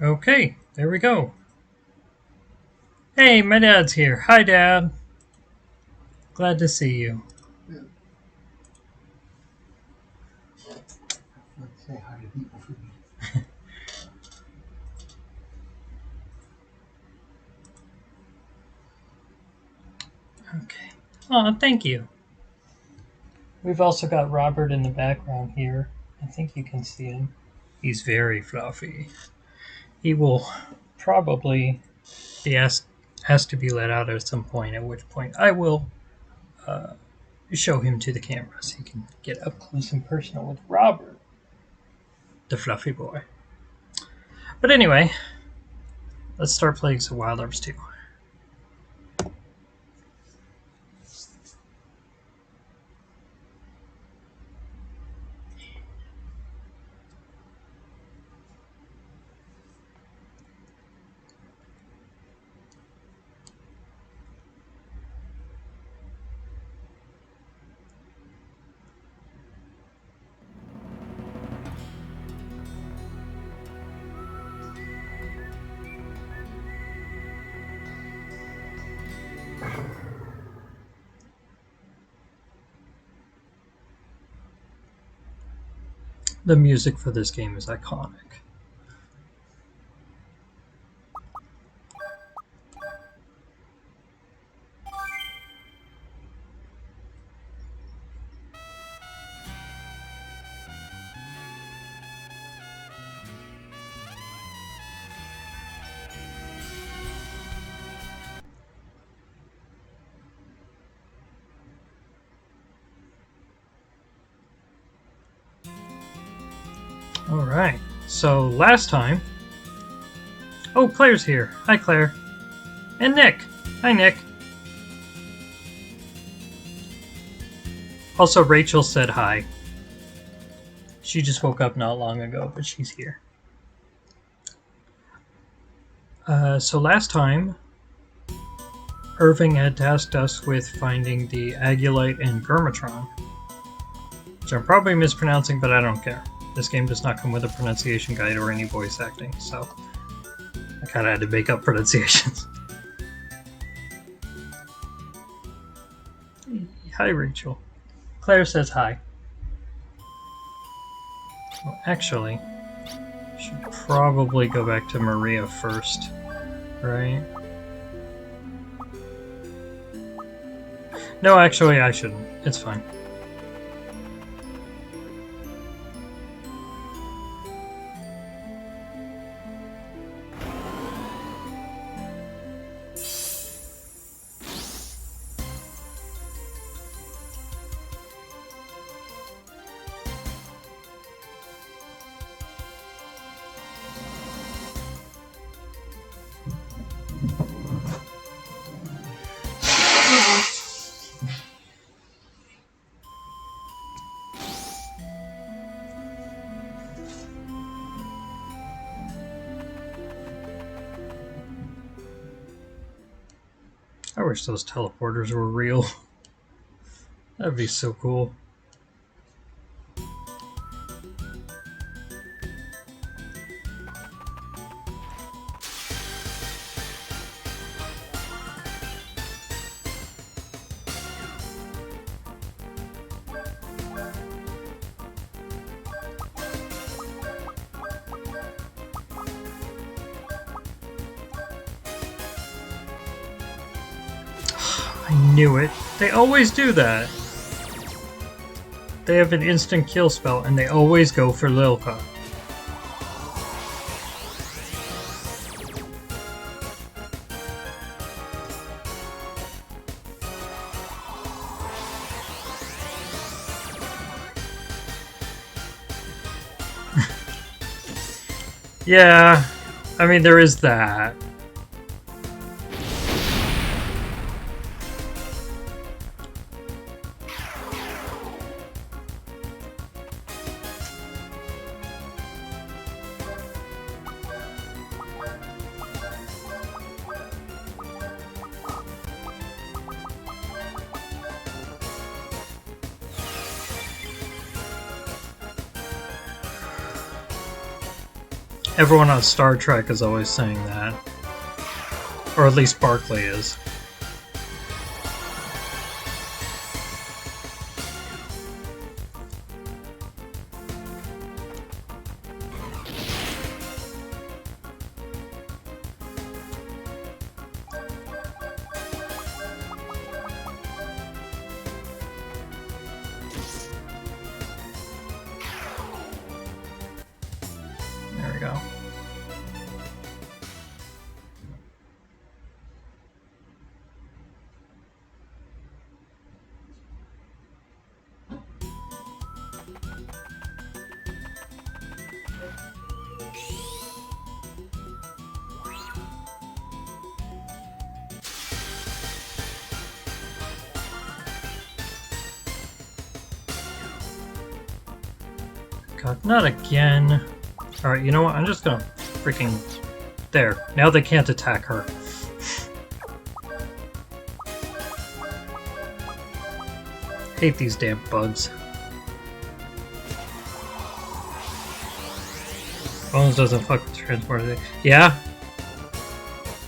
Okay, there we go. Hey, my dad's here. Hi, Dad. Glad to see you. Yeah. Say hi to people for me. Okay. Oh, thank you. We've also got Robert in the background here. I think you can see him. He's very fluffy. He will probably be asked to be let out at some point, at which point I will show him to the camera so you can get up close and personal with Robert, the fluffy boy. But anyway, let's start playing some Wild Arms 2. The music for this game is iconic. Alright, so last time... Oh, Claire's here. Hi, Claire. And Nick. Hi, Nick. Also, Rachel said hi. She just woke up not long ago, but she's here. So last time, Irving had tasked us with finding the Agulite and Gurmatron, which I'm probably mispronouncing, but I don't care. This game does not come with a pronunciation guide or any voice acting, so I kind of had to make up pronunciations. Hi, Rachel. Claire says hi. Well, actually, I should probably go back to Maria first, right? No, actually, I shouldn't. It's fine. I wish those teleporters were real. That'd be so cool. I knew it. They always do that. They have an instant kill spell, and they always go for Lilka. Yeah, I mean, there is that. Everyone on Star Trek is always saying that. Or at least Barclay is. There we go. God, not again. Alright, you know what? I'm just gonna freaking... There. Now they can't attack her. Hate these damn bugs. Bones doesn't fuck with transporter. Yeah?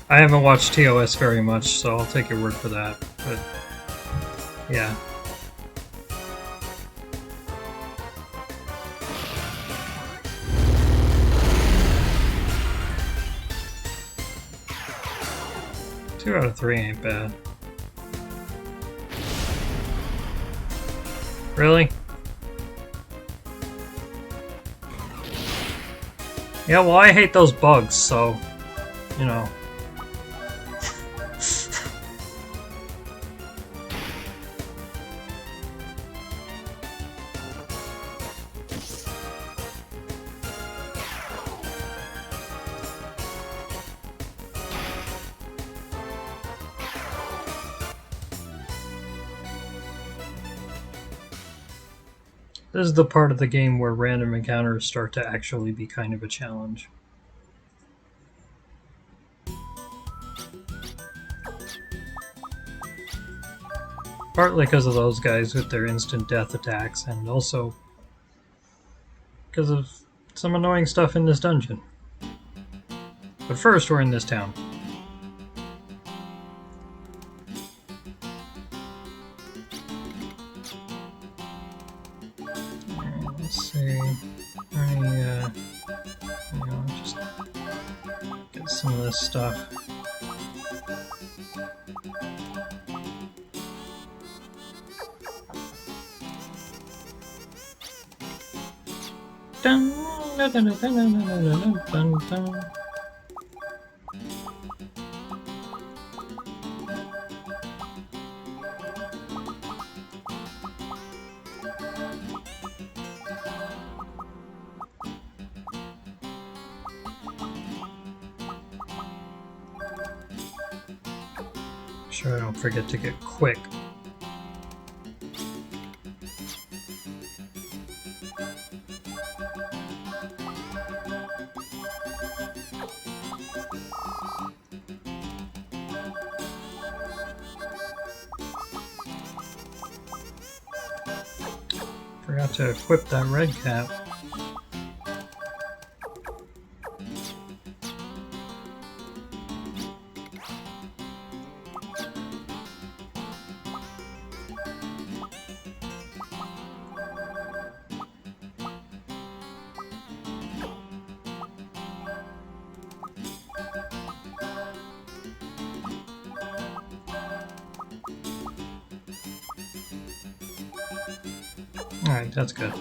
I haven't watched TOS very much, so I'll take your word for that. But... yeah. Two out of 3 ain't bad. Really? Yeah, well, I hate those bugs, so, you know. This is the part of the game where random encounters start to actually be kind of a challenge. Partly because of those guys with their instant death attacks, and also because of some annoying stuff in this dungeon. But first, we're in this town. Let's see. Just get some of this stuff. Dun, dun, dun, dun, dun, dun, dun, dun. Sure, I don't forget to get quick. Forgot to equip that red cap. Alright, that's good.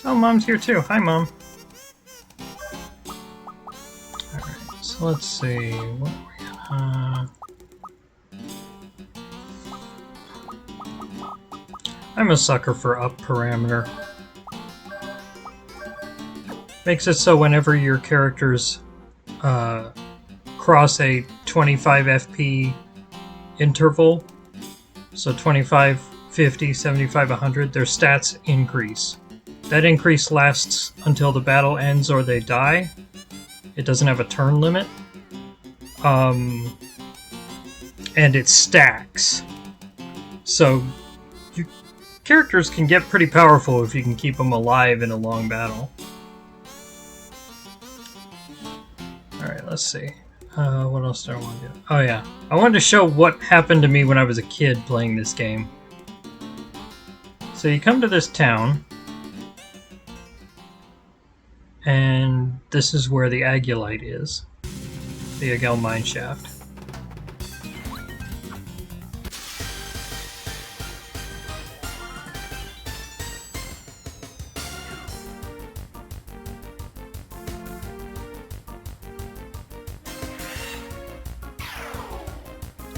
Oh, Mom's here too. Hi, Mom. Alright, so let's see. What are we I'm a sucker for up parameter. Makes it so whenever your characters cross a 25 FP interval, so 25, 50, 75, 100, their stats increase. That increase lasts until the battle ends or they die. It doesn't have a turn limit. And it stacks. So, your characters can get pretty powerful if you can keep them alive in a long battle. Alright, let's see. What else do I want to do? Oh yeah, I wanted to show what happened to me when I was a kid playing this game. So you come to this town, and this is where the Aguelite is. The Aguel Mine Shaft.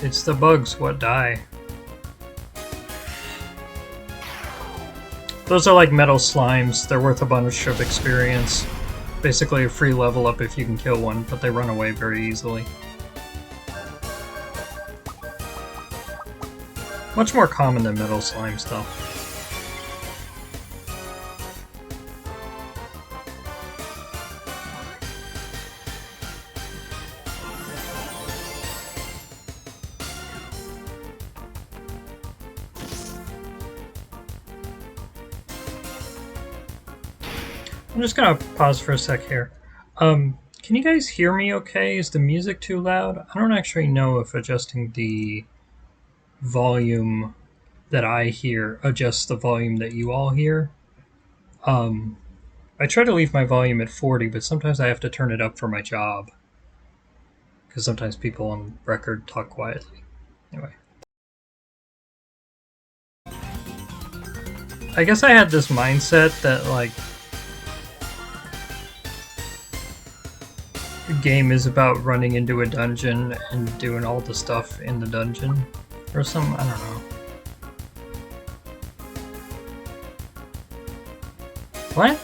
It's the bugs what die. Those are like metal slimes. They're worth a bunch of experience. Basically a free level up if you can kill one, but they run away very easily. Much more common than metal slimes, though. I'm just gonna pause for a sec here. Can you guys hear me okay? Is the music too loud? I don't actually know if adjusting the volume that I hear adjusts the volume that you all hear. I try to leave my volume at 40, but sometimes I have to turn it up for my job. Because sometimes people on record talk quietly. Anyway. I guess I had this mindset that, like, the game is about running into a dungeon and doing all the stuff in the dungeon. Or some, I don't know. What?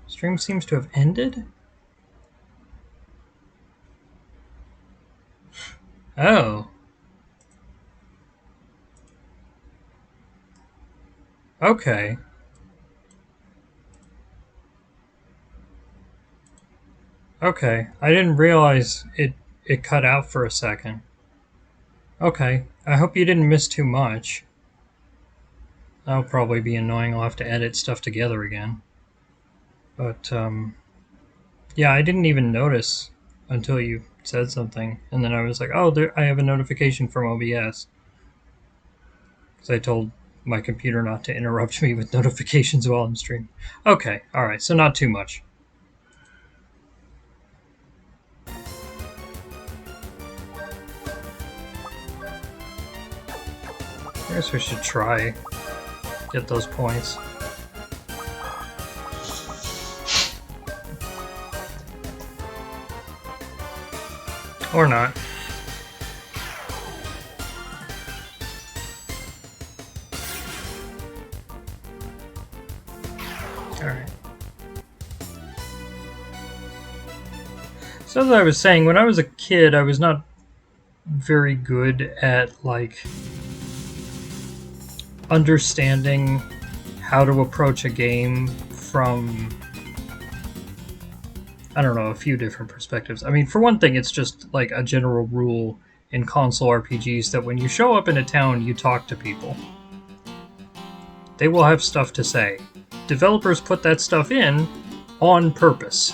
Stream seems to have ended? Oh. Okay. Okay. I didn't realize it cut out for a second. Okay. I hope you didn't miss too much. That'll probably be annoying. I'll have to edit stuff together again. But, yeah, I didn't even notice until you said something. And then I was like, oh, I have a notification from OBS. Because I told my computer not to interrupt me with notifications while I'm streaming. Okay, alright, so not too much. I guess we should try get those points. Or not. Alright. So as I was saying, when I was a kid, I was not very good at, like, understanding how to approach a game from, I don't know, a few different perspectives. I mean, for one thing, it's just like a general rule in console RPGs that when you show up in a town, you talk to people. They will have stuff to say. Developers put that stuff in on purpose.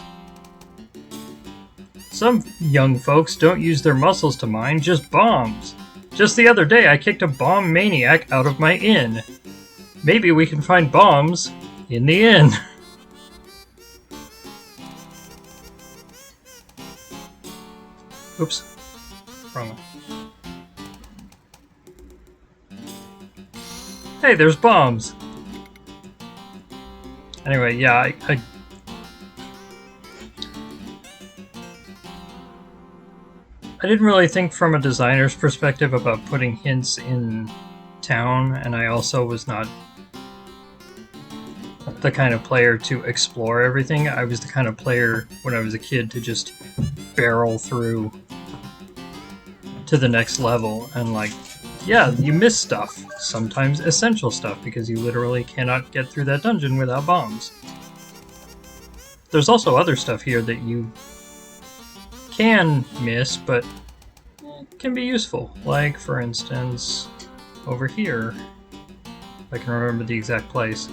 Some young folks don't use their muscles to mine, just bombs. Just the other day, I kicked a bomb maniac out of my inn. Maybe we can find bombs in the inn. Oops. Wrong one. Hey, there's bombs! Anyway, yeah, I didn't really think from a designer's perspective about putting hints in town, and I also was not the kind of player to explore everything. I was the kind of player when I was a kid to just barrel through to the next level, and like, yeah, you miss stuff, sometimes essential stuff, because you literally cannot get through that dungeon without bombs. There's also other stuff here that you can miss, but it can be useful. Like, for instance, over here. If I can remember the exact place.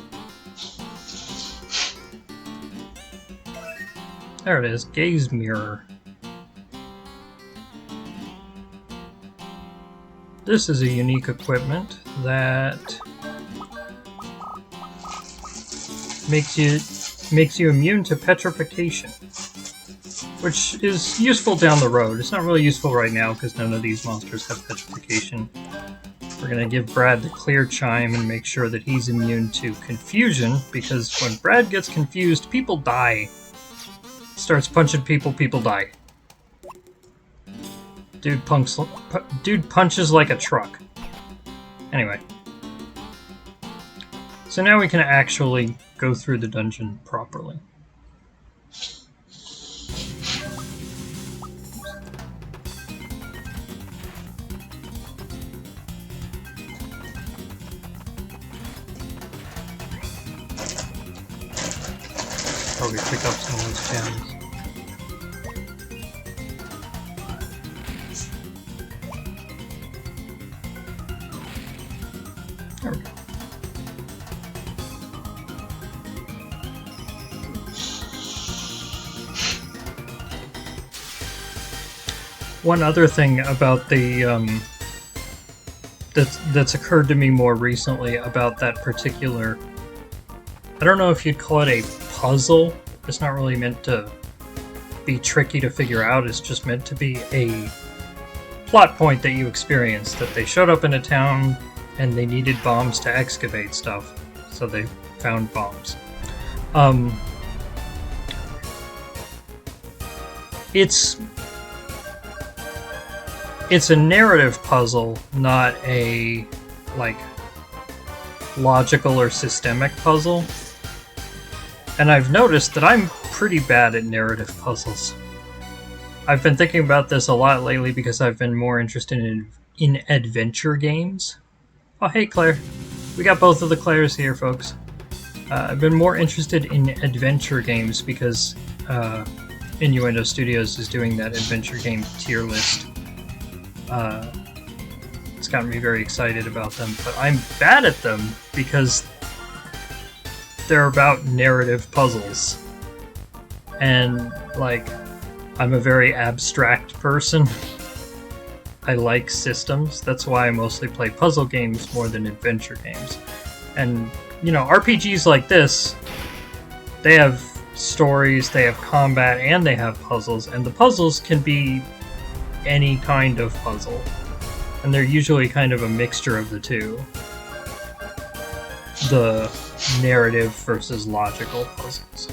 There it is, gaze mirror. This is a unique equipment that makes you immune to petrification, which is useful down the road. It's not really useful right now because none of these monsters have petrification. We're gonna give Brad the clear chime and make sure that he's immune to confusion, because when Brad gets confused, people die. Starts punching people, people die. Dude punches like a truck. Anyway. So now we can actually go through the dungeon properly. Probably pick up some of those gems. There we go. One other thing about the that's occurred to me more recently about that particular, I don't know if you'd call it a puzzle. It's not really meant to be tricky to figure out. It's just meant to be a plot point that you experience, that they showed up in a town and they needed bombs to excavate stuff, so they found bombs. It's a narrative puzzle, not a like logical or systemic puzzle. And I've noticed that I'm pretty bad at narrative puzzles. I've been thinking about this a lot lately because I've been more interested in adventure games. Oh, hey, Claire. We got both of the Claires here, folks. I've been more interested in adventure games because Innuendo Studios is doing that adventure game tier list. It's gotten me very excited about them, but I'm bad at them because they're about narrative puzzles. And, like, I'm a very abstract person. I like systems. That's why I mostly play puzzle games more than adventure games. And, you know, RPGs like this, they have stories, they have combat, and they have puzzles. And the puzzles can be any kind of puzzle. And they're usually kind of a mixture of the two. The narrative versus logical puzzles.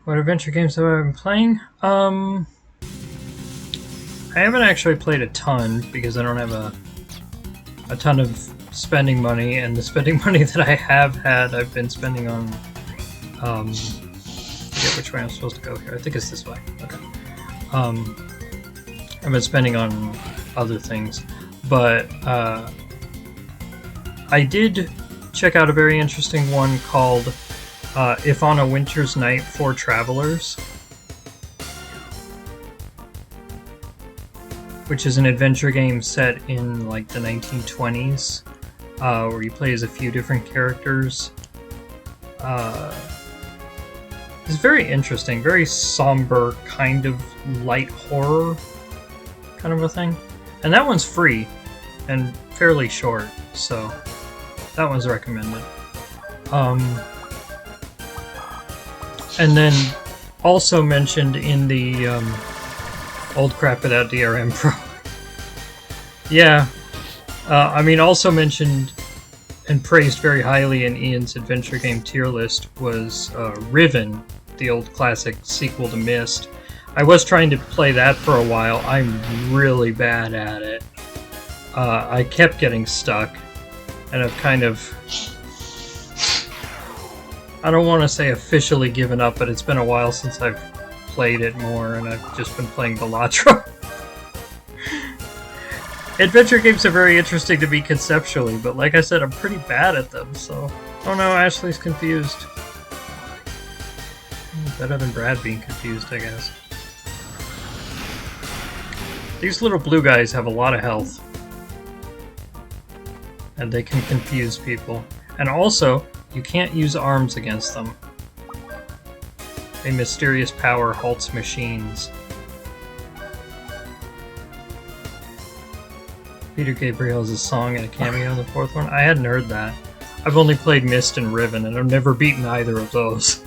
What adventure games have I been playing? I haven't actually played a ton because I don't have a ton of spending money, and the spending money that I have had, I've been spending on, I forget which way I'm supposed to go here. I think it's this way. Okay. I've been spending on other things, but I did check out a very interesting one called If on a Winter's Night for Travelers, which is an adventure game set in like the 1920s, where you play as a few different characters. It's very interesting, very somber, kind of light horror kind of a thing. And that one's free and fairly short, so that one's recommended. And then also mentioned in the Old Crap Without DRM Pro. Yeah, I mean, also mentioned and praised very highly in Ian's adventure game tier list was Riven, the old classic sequel to Myst. I was trying to play that for a while. I'm really bad at it. I kept getting stuck, and I've kind of, I don't want to say officially given up, but it's been a while since I've played it more, and I've just been playing Balatro. Adventure games are very interesting to me conceptually, but like I said, I'm pretty bad at them, so... Oh no, Ashley's confused. Better than Brad being confused, I guess. These little blue guys have a lot of health. And they can confuse people. And also, you can't use arms against them. A mysterious power halts machines. Peter Gabriel has a song and a cameo in the fourth one. I hadn't heard that. I've only played Myst and Riven, and I've never beaten either of those.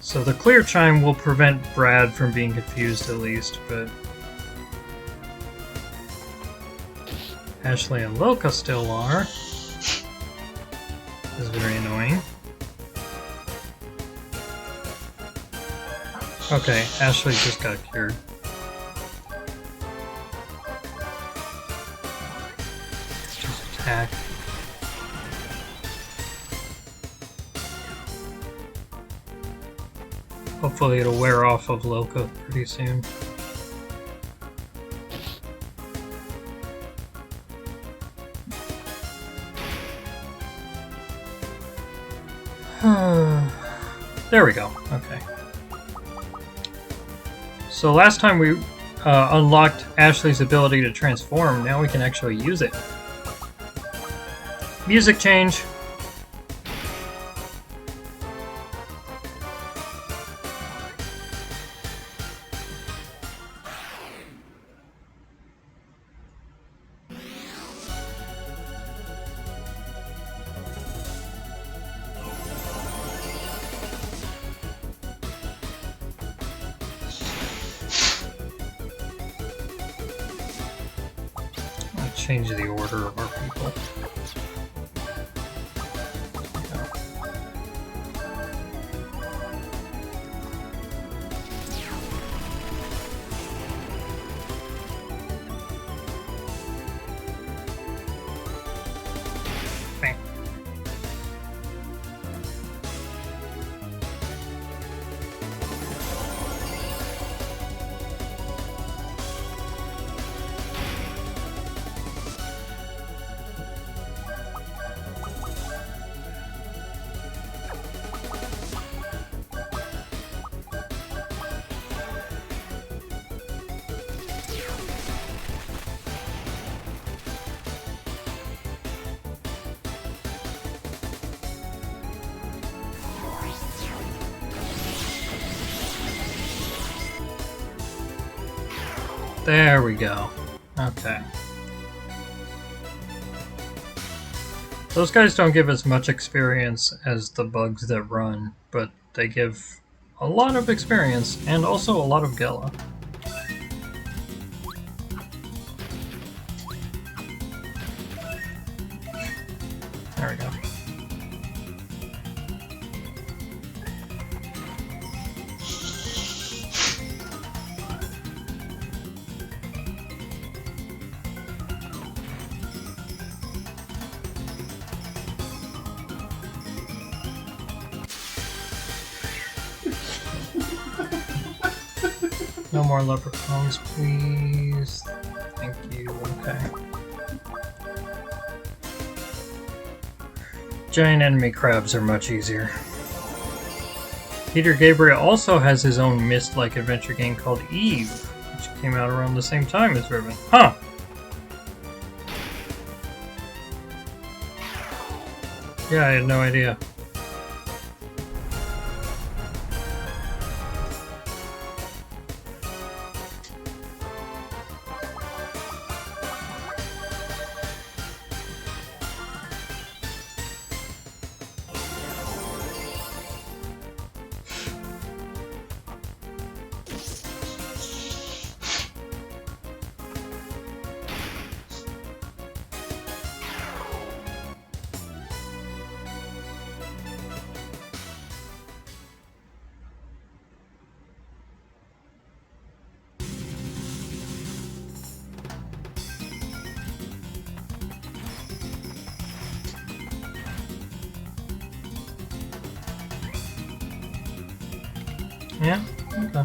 So the clear chime will prevent Brad from being confused at least, but... Ashley and Loka still are. This is very annoying. Okay, Ashley just got cured. Just attack. Hopefully it'll wear off of Loka pretty soon. There we go. Okay. So last time we unlocked Ashley's ability to transform. Now we can actually use it. Music change. Change the order of our people. Bang. There we go. Okay. Those guys don't give as much experience as the bugs that run, but they give a lot of experience and also a lot of Gela. There we go. No more leprechauns, please. Thank you. Okay. Giant enemy crabs are much easier. Peter Gabriel also has his own Myst-like adventure game called Eve, which came out around the same time as Riven. Huh! Yeah, I had no idea. Yeah? Okay.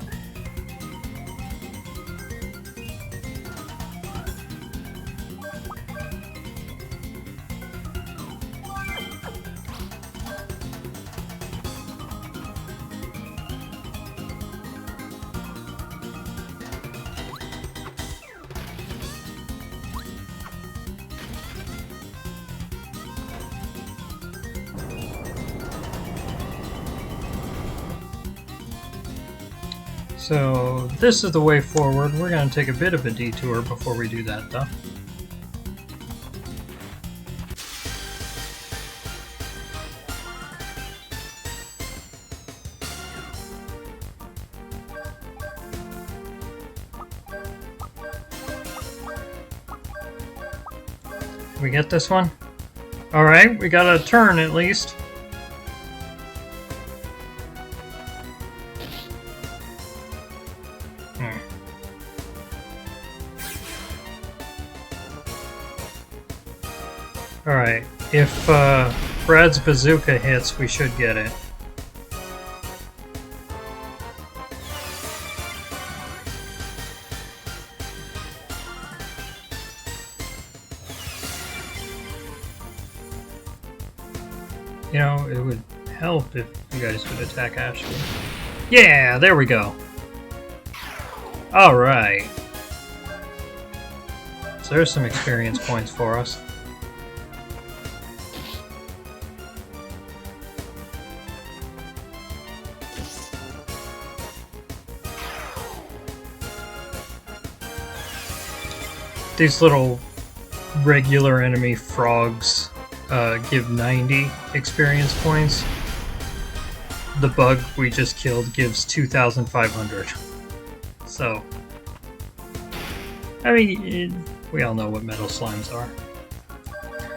So this is the way forward. We're going to take a bit of a detour before we do that, though. We get this one? Alright, we got a turn at least. Alright, if Brad's bazooka hits, we should get it. You know, it would help if you guys would attack Ashley. Yeah, there we go. Alright. So there's some experience points for us. These little regular enemy frogs give 90 experience points. The bug we just killed gives 2,500. So, I mean, we all know what metal slimes are.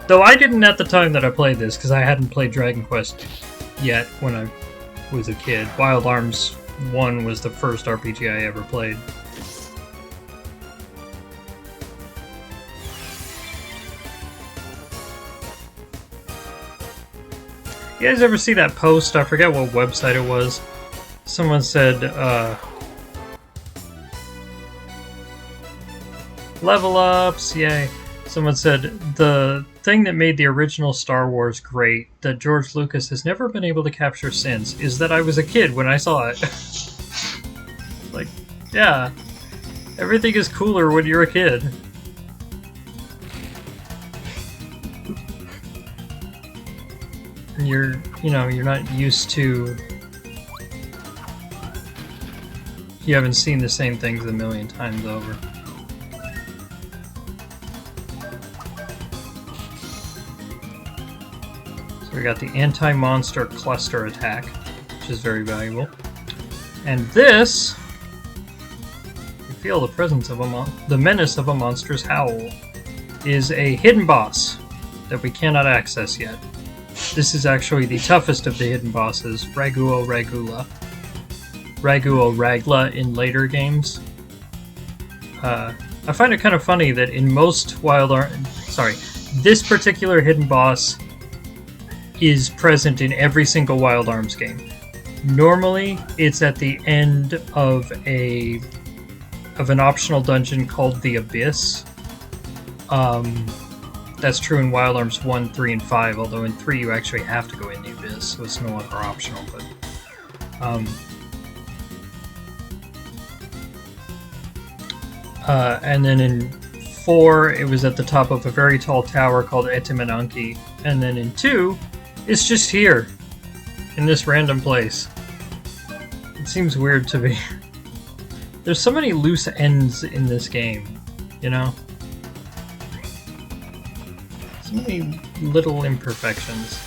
Though I didn't at the time that I played this, because I hadn't played Dragon Quest yet when I was a kid. Wild Arms 1 was the first RPG I ever played. You guys ever see that post? I forget what website it was. Someone said, level ups, yay. Someone said, the thing that made the original Star Wars great, that George Lucas has never been able to capture since, is that I was a kid when I saw it. Like, yeah. Everything is cooler when you're a kid. You're not used to... You haven't seen the same things a million times over. So we got the anti-monster cluster attack, which is very valuable. And this... You feel the presence of the menace of a monster's howl, is a hidden boss that we cannot access yet. This is actually the toughest of the hidden bosses, Raguo Ragula. Raguo Ragla in later games. I find it kind of funny that in most this particular hidden boss is present in every single Wild Arms game. Normally, it's at the end of an optional dungeon called the Abyss. That's true in Wild Arms 1, 3, and 5, although in 3 you actually have to go in the Abyss, so it's no longer optional, but... and then in 4, it was at the top of a very tall tower called Etimananki, and then in 2, it's just here, in this random place. It seems weird to me. There's so many loose ends in this game, you know? So many little imperfections.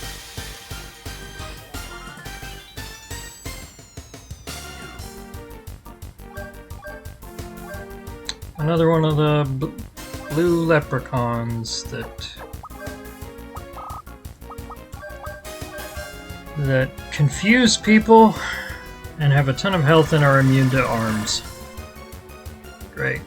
Another one of the blue leprechauns that confuse people and have a ton of health and are immune to arms. Great.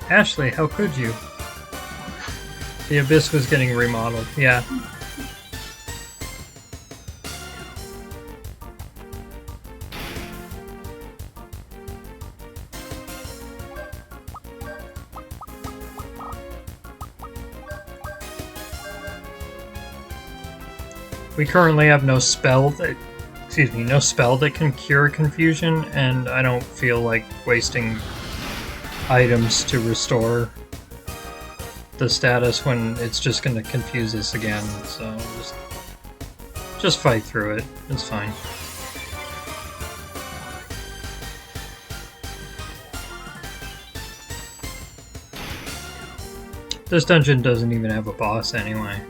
Ashley, how could you? The abyss was getting remodeled, yeah. We currently have no spell that, no spell that can cure confusion, and I don't feel like wasting items to restore the status when it's just going to confuse us again. So just fight through it. It's fine. This dungeon doesn't even have a boss anyway.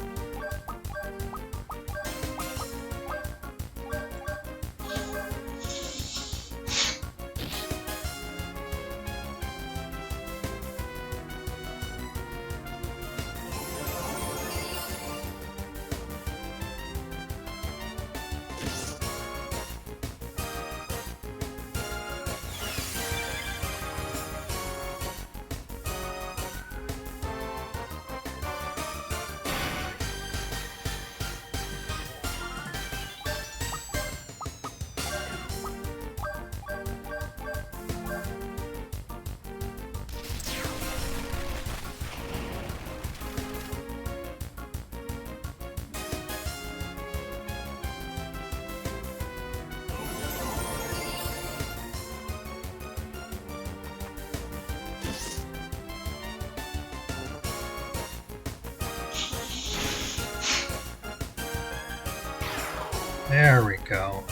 There we go.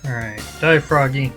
Alright, die, Froggy.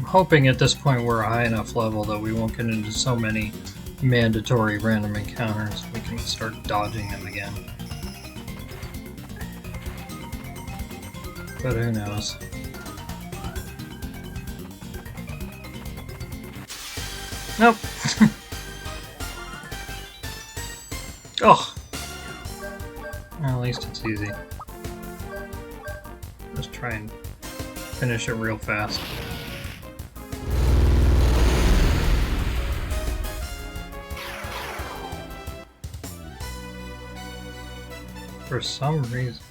Hoping at this point we're a high enough level that we won't get into so many mandatory random encounters. We can start dodging them again. But who knows? Nope. Oh. Well, at least it's easy. Let's try and finish it real fast. For some reason,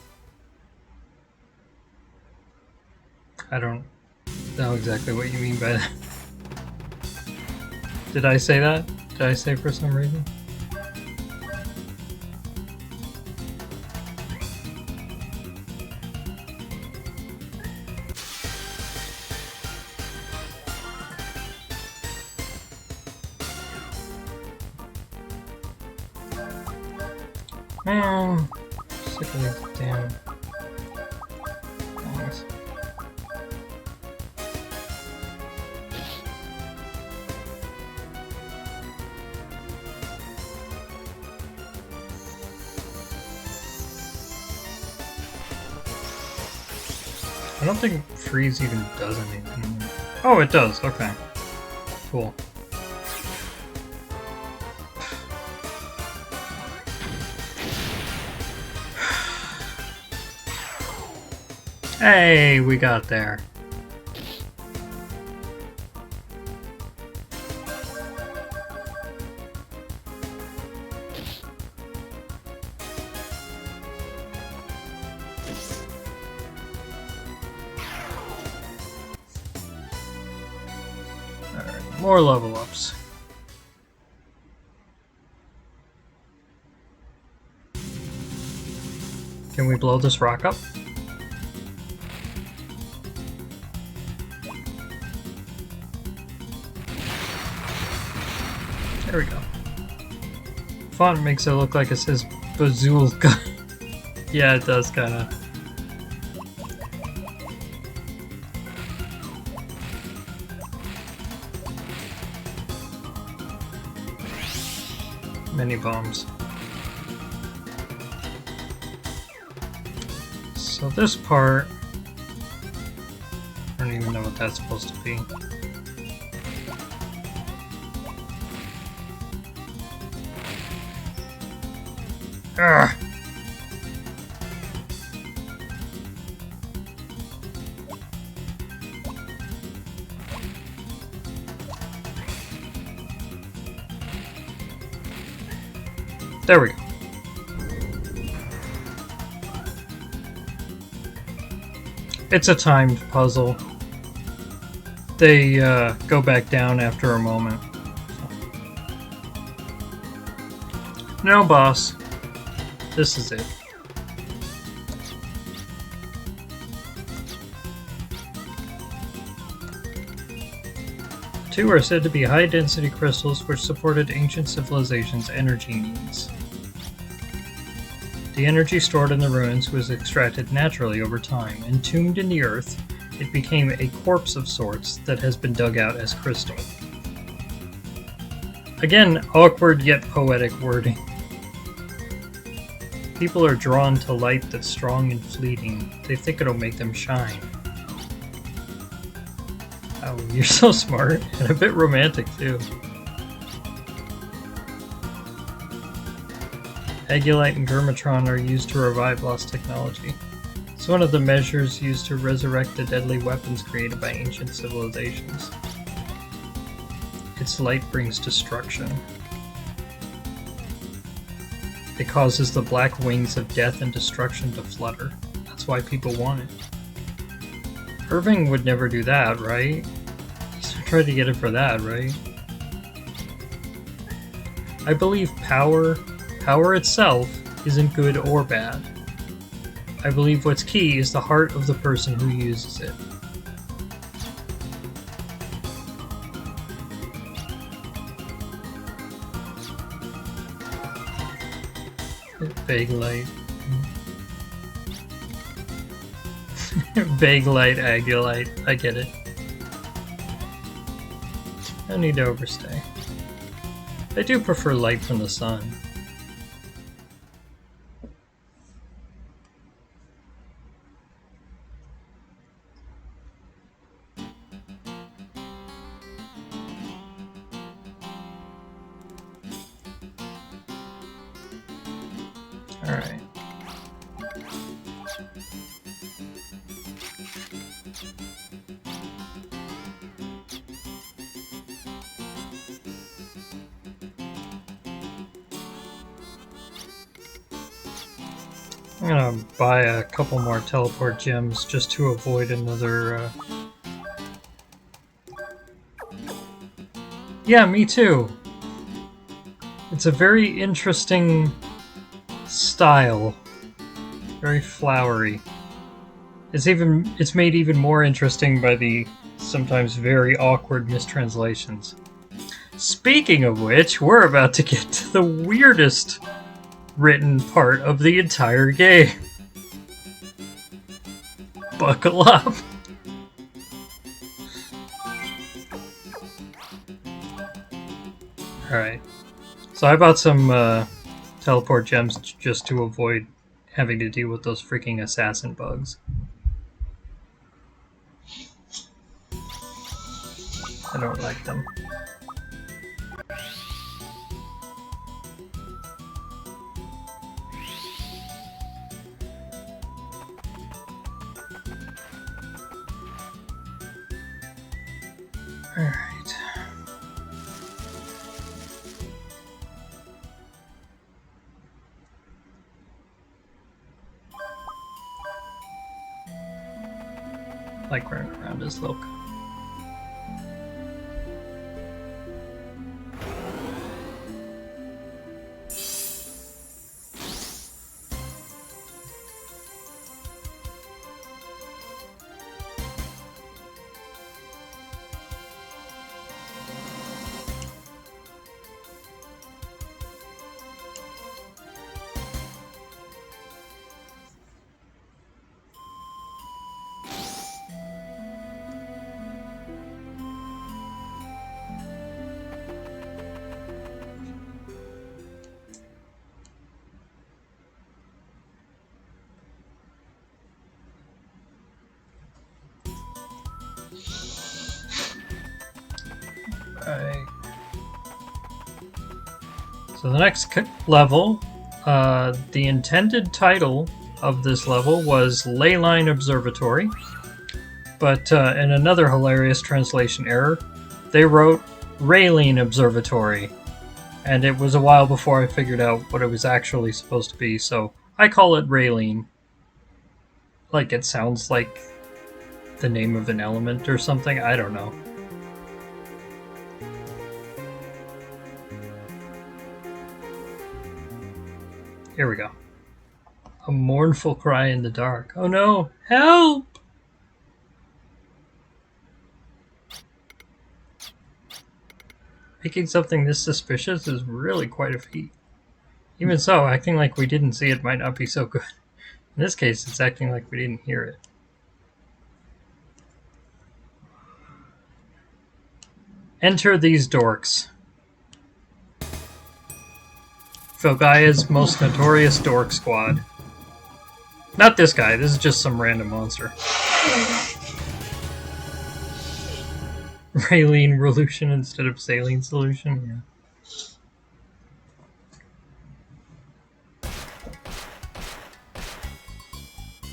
I don't know exactly what you mean by that. Did I say that? Did I say for some reason? Man. Sick of these damn things. I don't think freeze even does anything. Oh, it does. Okay. Cool. Hey, we got there. Alright, more level ups. Can we blow this rock up? There we go. Font makes it look like it says bazooka. Yeah, it does kinda. mini bombs. So this part, I don't even know what that's supposed to be. Ugh. There we go. It's a timed puzzle. They go back down after a moment. No, boss. This is it. The two are said to be high-density crystals which supported ancient civilizations' energy needs. The energy stored in the ruins was extracted naturally over time. Entombed in the earth, it became a corpse of sorts that has been dug out as crystal. Again, awkward yet poetic wording. People are drawn to light that's strong and fleeting. They think it'll make them shine. Oh, you're so smart, and a bit romantic too. Agulite and Germatron are used to revive lost technology. It's one of the measures used to resurrect the deadly weapons created by ancient civilizations. Its light brings destruction. It causes the black wings of death and destruction to flutter. That's why people want it. Irving would never do that, right? He's tried to get it for that, right? I believe power itself isn't good or bad. I believe what's key is the heart of the person who uses it. Vague light. Vague light, Agulite. I get it. No need to overstay. I do prefer light from the sun. Alright. I'm gonna buy a couple more teleport gems just to avoid another... Yeah, me too! It's a very interesting style. Very flowery. It's made even more interesting by the sometimes very awkward mistranslations. Speaking of which, we're about to get to the weirdest written part of the entire game. Buckle up. Alright. So I bought some teleport gems just to avoid having to deal with those freaking assassin bugs. I don't like them. Alright. Like running around his look. Okay. So the next level, the intended title of this level was Raline Observatory, but in another hilarious translation error, they wrote Raline Observatory, and it was a while before I figured out what it was actually supposed to be, so I call it Raline. Like it sounds like the name of an element or something, I don't know. Here we go. A mournful cry in the dark. Oh no! Help! Making something this suspicious is really quite a feat. Even so, acting like we didn't see it might not be so good. In this case, it's acting like we didn't hear it. Enter these dorks. Felgaya's most notorious dork squad. Not this guy, this is just some random monster. Raline Relution instead of Saline Solution, yeah.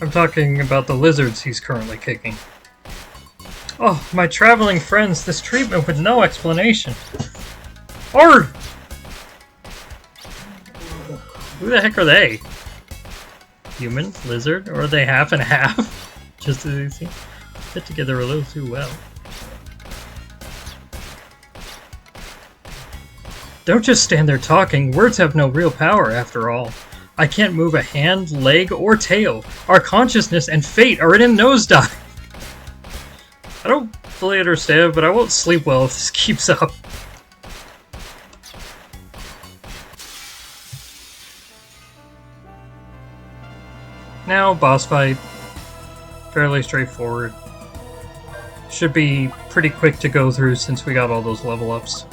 I'm talking about the lizards he's currently kicking. Oh, my traveling friends, this treatment with no explanation. Ord! Who the heck are they? Human? Lizard? Or are they half and half? Just as easy. Fit together a little too well. Don't just stand there talking. Words have no real power, after all. I can't move a hand, leg, or tail. Our consciousness and fate are in a nosedive. I don't fully understand, but I won't sleep well if this keeps up. Now, boss fight. Fairly straightforward. Should be pretty quick to go through since we got all those level ups.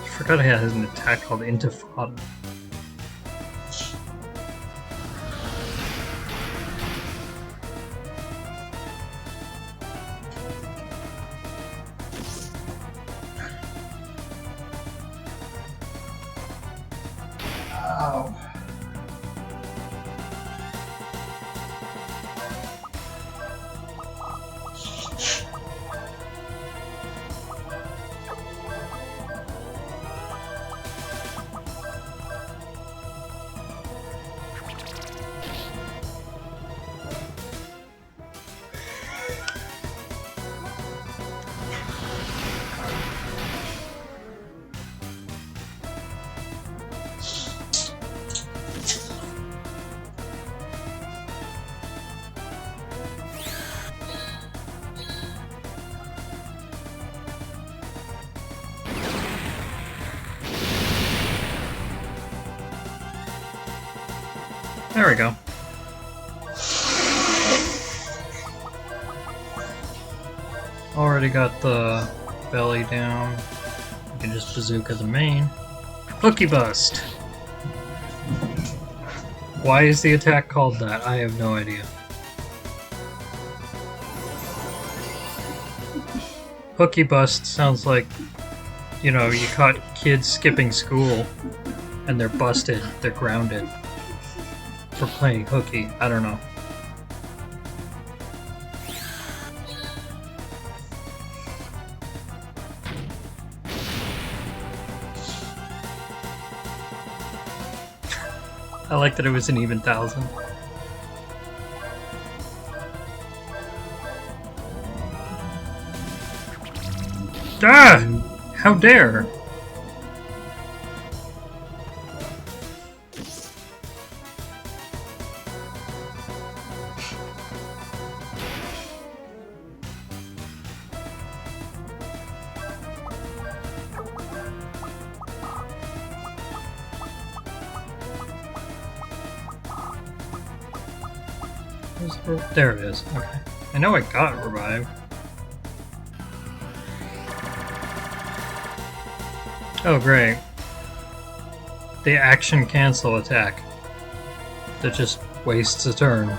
I forgot he has an attack called Intifada. Ow. There we go. Already got the belly down. You can just bazooka the main. Hooky Bust! Why is the attack called that? I have no idea. Hooky Bust sounds like, you know, you caught kids skipping school and they're busted, they're grounded for playing hooky. I don't know. I like that it was an even 1,000. Ah! How dare! There it is. Okay. I know I got revived. Oh, great. the action cancel attack that just wastes a turn.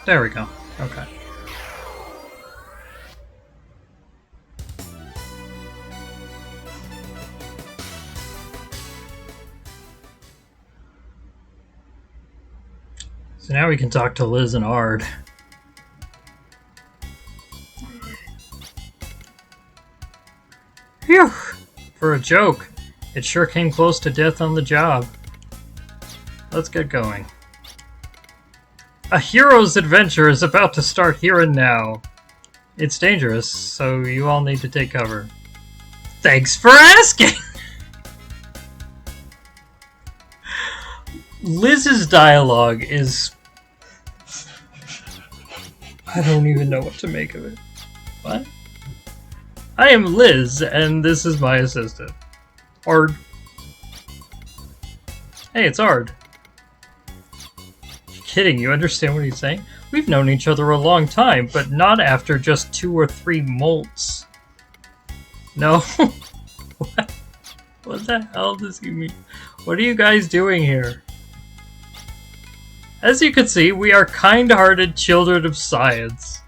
There we go. Okay. So now we can talk to Liz and Ard. Phew! For a joke, it sure came close to death on the job. Let's get going. A hero's adventure is about to start here and now. It's dangerous, so you all need to take cover. Thanks for asking! Liz's dialogue is... I don't even know what to make of it. What? I am Liz, and this is my assistant. Ard. Hey, it's Ard. Kidding, you understand what he's saying? We've known each other a long time, but not after just 2 or 3 molts. No? What? What the hell does he mean? What are you guys doing here? As you can see, we are kind-hearted children of science.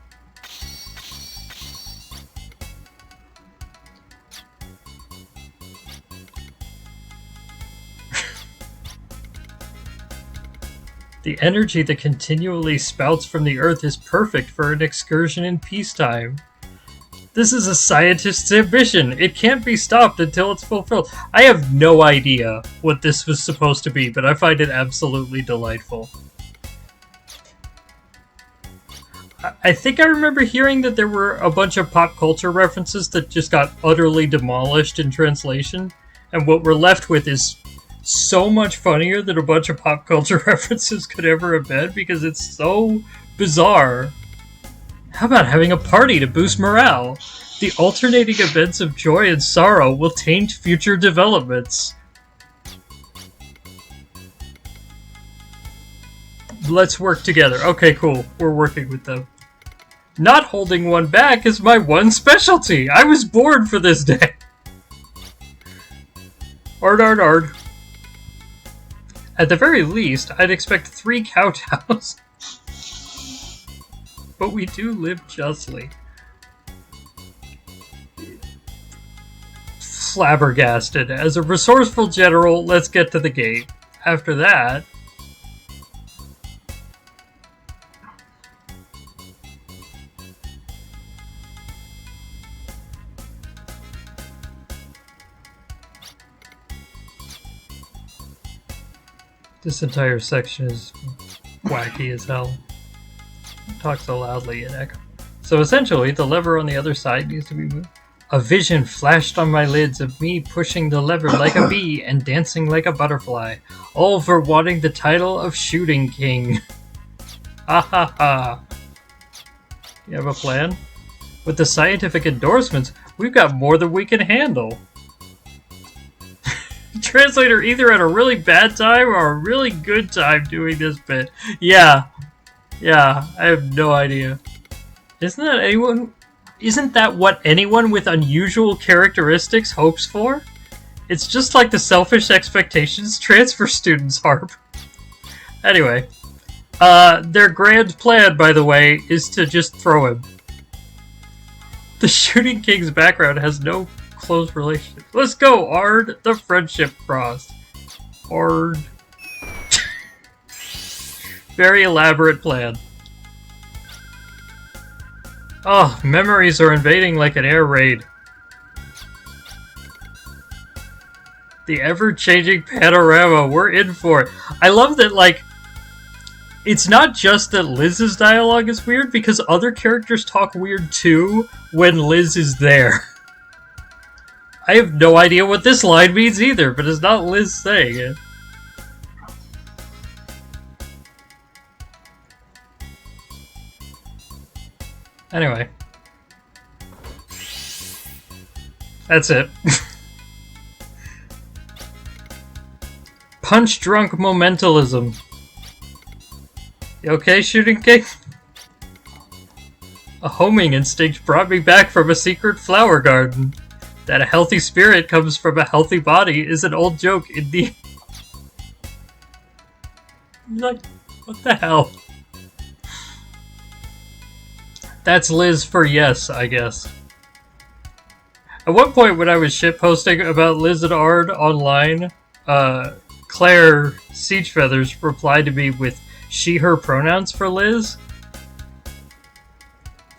The energy that continually spouts from the Earth is perfect for an excursion in peacetime. This is a scientist's ambition. It can't be stopped until it's fulfilled. I have no idea what this was supposed to be, but I find it absolutely delightful. I think I remember hearing that there were a bunch of pop culture references that just got utterly demolished in translation, and what we're left with is so much funnier than a bunch of pop culture references could ever have been because it's so bizarre. How about having a party to boost morale? The alternating events of joy and sorrow will taint future developments. Let's work together. Okay, cool. We're working with them. Not holding one back is my one specialty. I was born for this day. Ard. At the very least, I'd expect 3 kowtows. But we do live justly. Flabbergasted. As a resourceful general, let's get to the gate. After that... This entire section is wacky as hell. It talks so loudly in echo. So essentially, the lever on the other side needs to be moved. A vision flashed on my lids of me pushing the lever like a bee and dancing like a butterfly, all for wanting the title of Shooting King. Ha ha ha. You have a plan? With the scientific endorsements, we've got more than we can handle. translator either had a really bad time or a really good time doing this bit. Yeah, I have no idea. Isn't that what anyone with unusual characteristics hopes for? It's just like the selfish expectations transfer students harp. Anyway, their grand plan, by the way, is to just throw him. The Shooting King's background has no close relationship. Let's go, Ard, the friendship cross. Ard. Very elaborate plan. Oh, memories are invading like an air raid. The ever-changing panorama, we're in for it. I love that, like, it's not just that Liz's dialogue is weird, because other characters talk weird too when Liz is there. I have no idea what this line means either, but it's not Liz saying it. Anyway. That's it. Punch-drunk momentalism. You okay, Shooting King? A homing instinct brought me back from a secret flower garden. That a healthy spirit comes from a healthy body is an old joke indeed. Like, what the hell? That's Liz for yes, I guess. At one point when I was shitposting about Liz and Ard online, Claire Siegefeathers replied to me with she/her pronouns for Liz.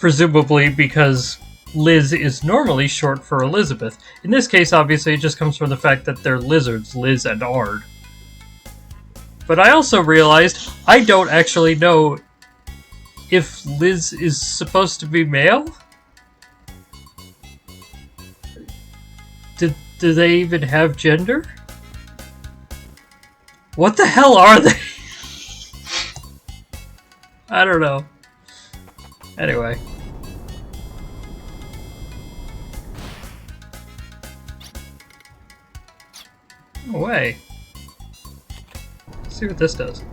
Presumably because Liz is normally short for Elizabeth. In this case, obviously, it just comes from the fact that they're lizards, Liz and Ard. But I also realized I don't actually know if Liz is supposed to be male? Do they even have gender? What the hell are they? I don't know. Anyway. No way. Let's see what this does.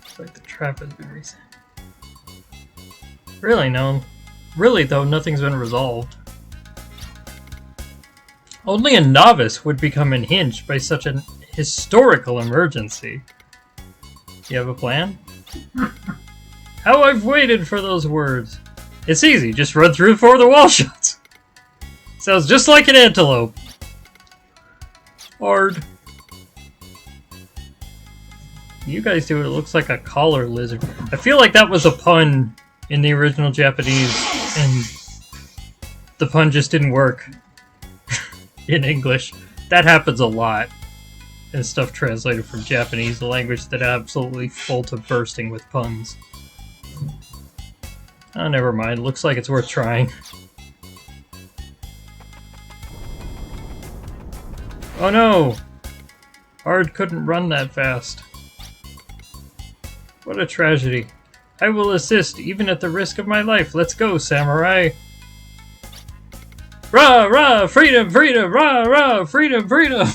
It's like the trap has been reset. Really, no. Really, though, nothing's been resolved. Only a novice would become unhinged by such an historical emergency. You have a plan? How I've waited for those words. It's easy, just run through 4 of the wall shots. Sounds just like an antelope. Ard. You guys do it looks like a collar lizard. I feel like that was a pun in the original Japanese, and the pun just didn't work in English. That happens a lot in stuff translated from Japanese, a language that absolutely full to bursting with puns. Oh, never mind. Looks like it's worth trying. Oh no! Ard couldn't run that fast. What a tragedy. I will assist, even at the risk of my life. Let's go, samurai! Rah, rah, freedom, freedom, rah, rah, freedom, freedom!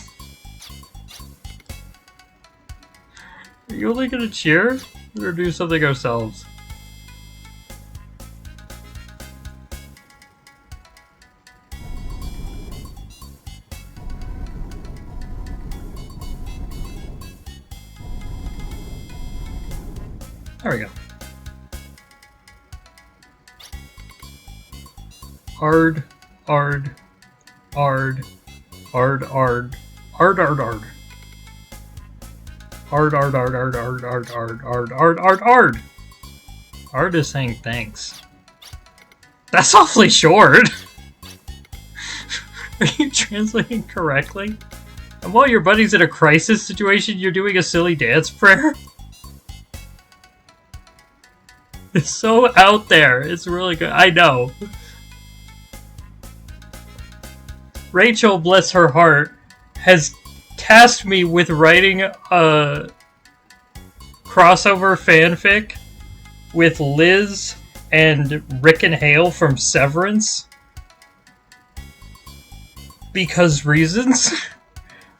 Are you only gonna cheer? Or do something ourselves? There we go. Ard, Ard, Ard, Ard, Ard, Ard, Ard, Ard. Ard, Ard, Ard, Ard, Ard, Ard, Ard, Ard, Ard, Ard, Ard. Ard is saying thanks. That's awfully short. Are you translating correctly? And while your buddy's in a crisis situation, you're doing a silly dance prayer? It's so out there. It's really good. I know. Rachel, bless her heart, has tasked me with writing a crossover fanfic with Liz and Rick and Hale from Severance. Because reasons.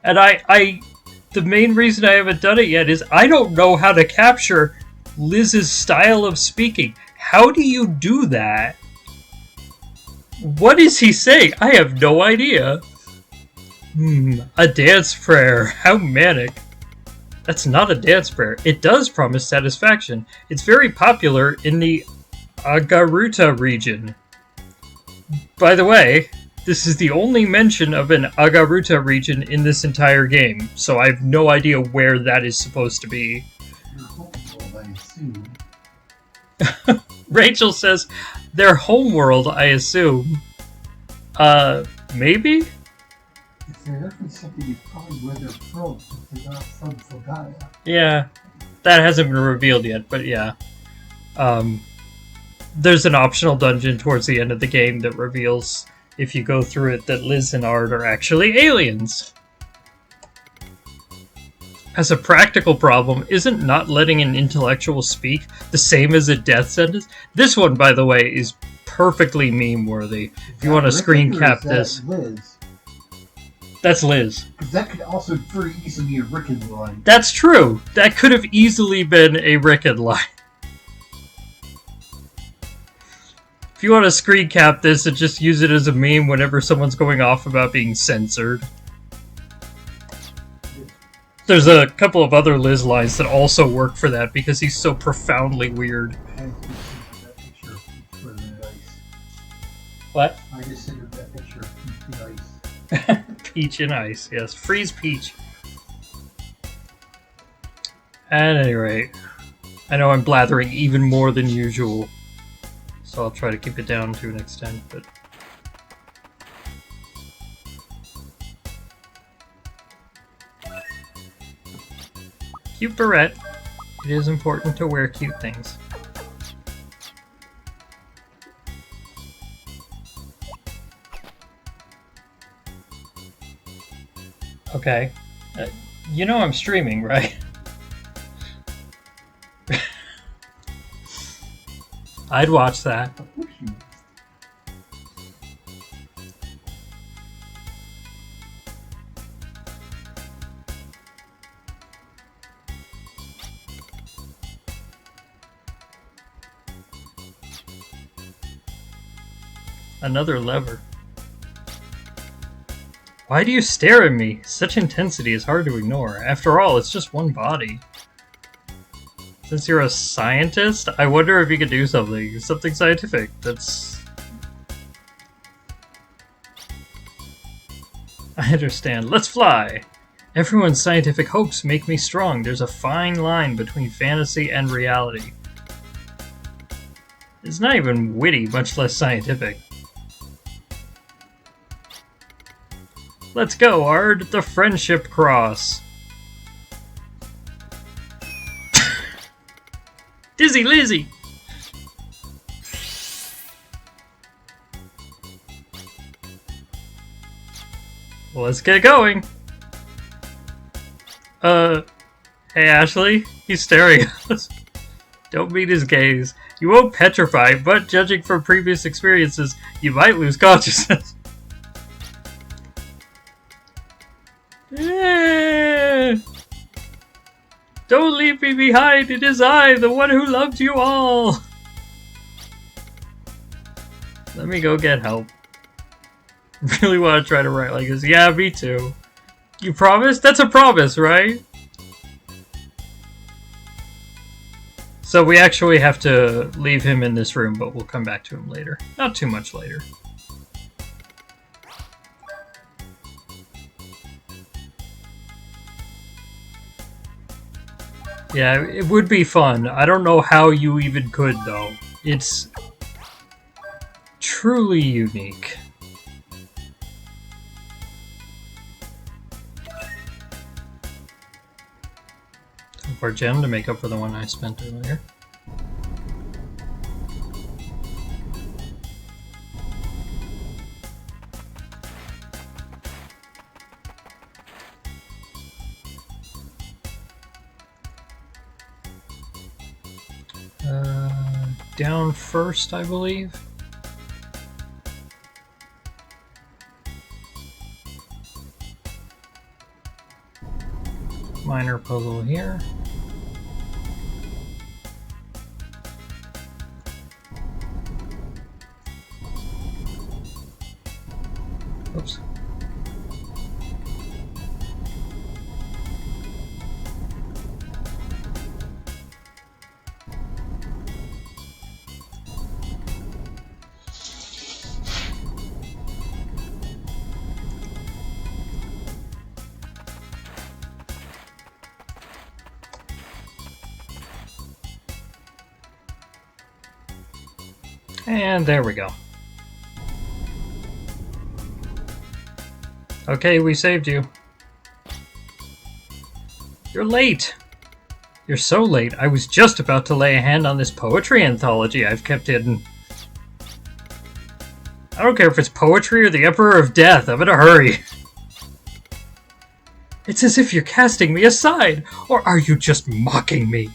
And the main reason I haven't done it yet is I don't know how to capture Liz's style of speaking. How do you do that? What is he saying? I have no idea. A dance prayer. How manic. That's not a dance prayer. It does promise satisfaction. It's very popular in the Agaruta region. By the way, this is the only mention of an Agaruta region in this entire game, so I have no idea where that is supposed to be. I assume. Rachel says, their homeworld, I assume. Maybe? If they're referencing something, it's probably where they're from. If they're not from Fogaya. Yeah, that hasn't been revealed yet, but yeah. There's an optional dungeon towards the end of the game that reveals, if you go through it, that Liz and Art are actually aliens. As a practical problem, isn't not letting an intellectual speak the same as a death sentence? This one, by the way, is perfectly meme-worthy. If you want to screen cap this. Liz? That's Liz. Because that could also very easily be a Rickon line. That's true. That could have easily been a Rickon line. If you want to screen cap this and just use it as a meme whenever someone's going off about being censored. There's a couple of other Liz lines that also work for that because he's so profoundly weird. What? I just sent her that picture of Peach and Ice. Peach and Ice, yes. Freeze Peach. At any rate, I know I'm blathering even more than usual, so I'll try to keep it down to an extent, but... Cute beret. It is important to wear cute things. Okay. You know I'm streaming, right? I'd watch that. Of course you must. Another lever. Why do you stare at me? Such intensity is hard to ignore. After all, it's just one body. Since you're a scientist, I wonder if you could do something scientific. That's... I understand. Let's fly! Everyone's scientific hopes make me strong. There's a fine line between fantasy and reality. It's not even witty, much less scientific. Let's go, Ard! The Friendship Cross! Dizzy Lizzy! Well, let's get going! Hey Ashley, he's staring at us. Don't meet his gaze. You won't petrify, but judging from previous experiences, you might lose consciousness. Don't leave me behind, it is I, the one who loved you all! Let me go get help. Really want to try to write like this. Yeah, me too. You promise? That's a promise, right? So we actually have to leave him in this room, but we'll come back to him later. Not too much later. Yeah, it would be fun. I don't know how you even could, though. It's truly unique. For a gem to make up for the one I spent earlier. down first, I believe. Minor puzzle here. Oops. And there we go. Okay, we saved you. You're late. You're so late. I was just about to lay a hand on this poetry anthology I've kept hidden. I don't care if it's poetry or the Emperor of Death. I'm in a hurry. It's as if you're casting me aside. Or are you just mocking me?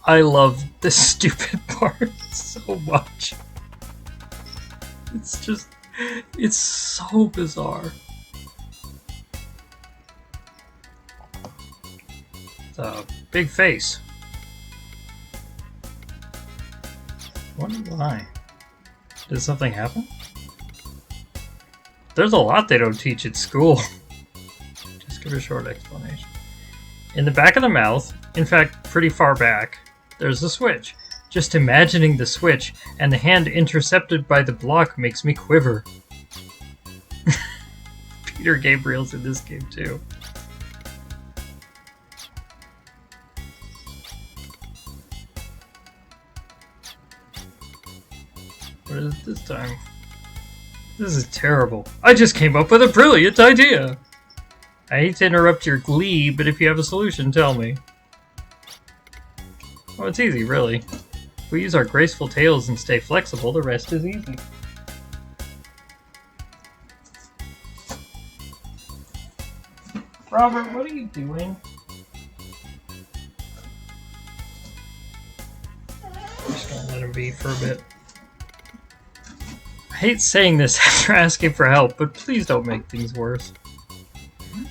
I love this stupid part so much. It's just... it's so bizarre. It's a big face. Wonder why. Did something happen? There's a lot they don't teach at school. Just give a short explanation. In the back of the mouth, in fact, pretty far back, there's a switch. Just imagining the switch and the hand intercepted by the block makes me quiver. Peter Gabriel's in this game too. What is it this time? This is terrible. I just came up with a brilliant idea! I hate to interrupt your glee, but if you have a solution, tell me. Oh, it's easy, really. If we use our graceful tails and stay flexible, the rest is easy. Robert, what are you doing? I'm just gonna let him be for a bit. I hate saying this after asking for help, but please don't make things worse.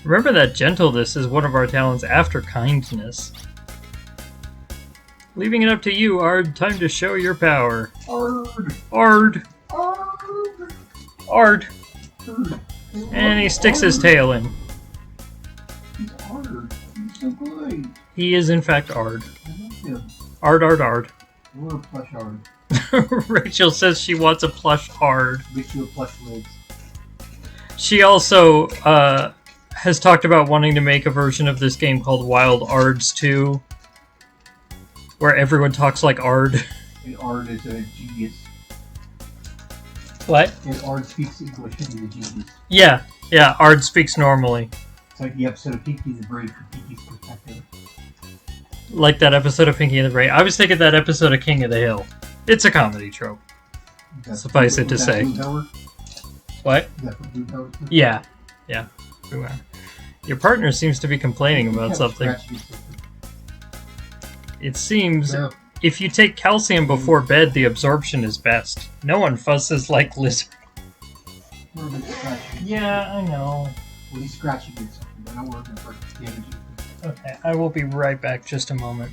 Remember that gentleness is one of our talents after kindness. Leaving it up to you, Ard. Time to show your power. Ard! Ard! Ard! Ard! Ard! And he sticks his tail in. He's Ard. He's so good. He is in fact Ard. I love him. Ard, Ard, Ard. We're a plush Ard. Rachel says she wants a plush Ard. Makes you a plush legs. She also has talked about wanting to make a version of this game called Wild Ards 2, where everyone talks like Ard. And Ard is a genius. What? And Ard speaks English and he's a genius. Yeah, yeah, Ard speaks normally. It's like the episode of Pinky the Brave from Pinky's perspective. Like that episode of Pinky and the Brain. I was thinking that episode of King of the Hill. It's a comedy trope. Suffice it to say. What? Is that from Blue Tower? Yeah. Yeah. Your partner seems to be complaining about Kept something. scratching his sister. It seems No. if you take calcium before bed, the absorption is best. No one fusses like lizard. Mermaid's scratching. Yeah, I know. Well, he's scratching at something. I don't want to break the damage. Okay, I will be right back. Just a moment.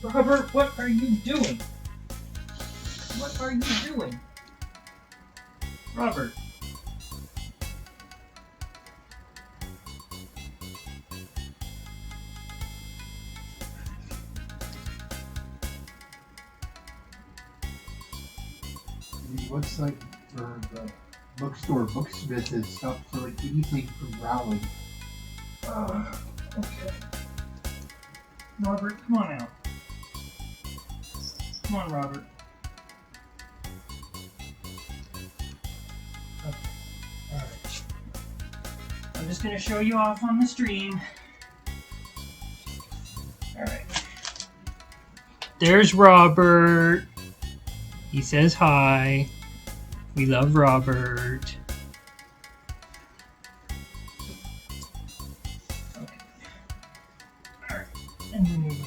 Robert, what are you doing? What are you doing? Robert. The website for the bookstore Booksmith has stopped selling anything from Rowling. Okay. Robert, come on out. Come on, Robert. Okay. Alright. I'm just gonna show you off on the stream. Alright. There's Robert. He says hi. We love Robert. Okay. Alright. And then we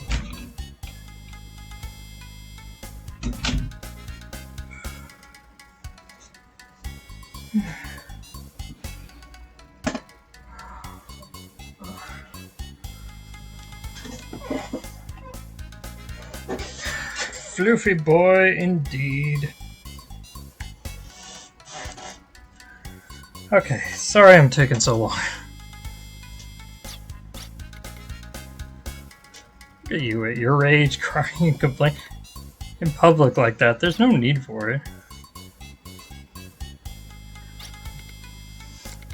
Floofy boy, indeed. Okay, sorry I'm taking so long. Look at you at your age crying and complaining in public like that. There's no need for it.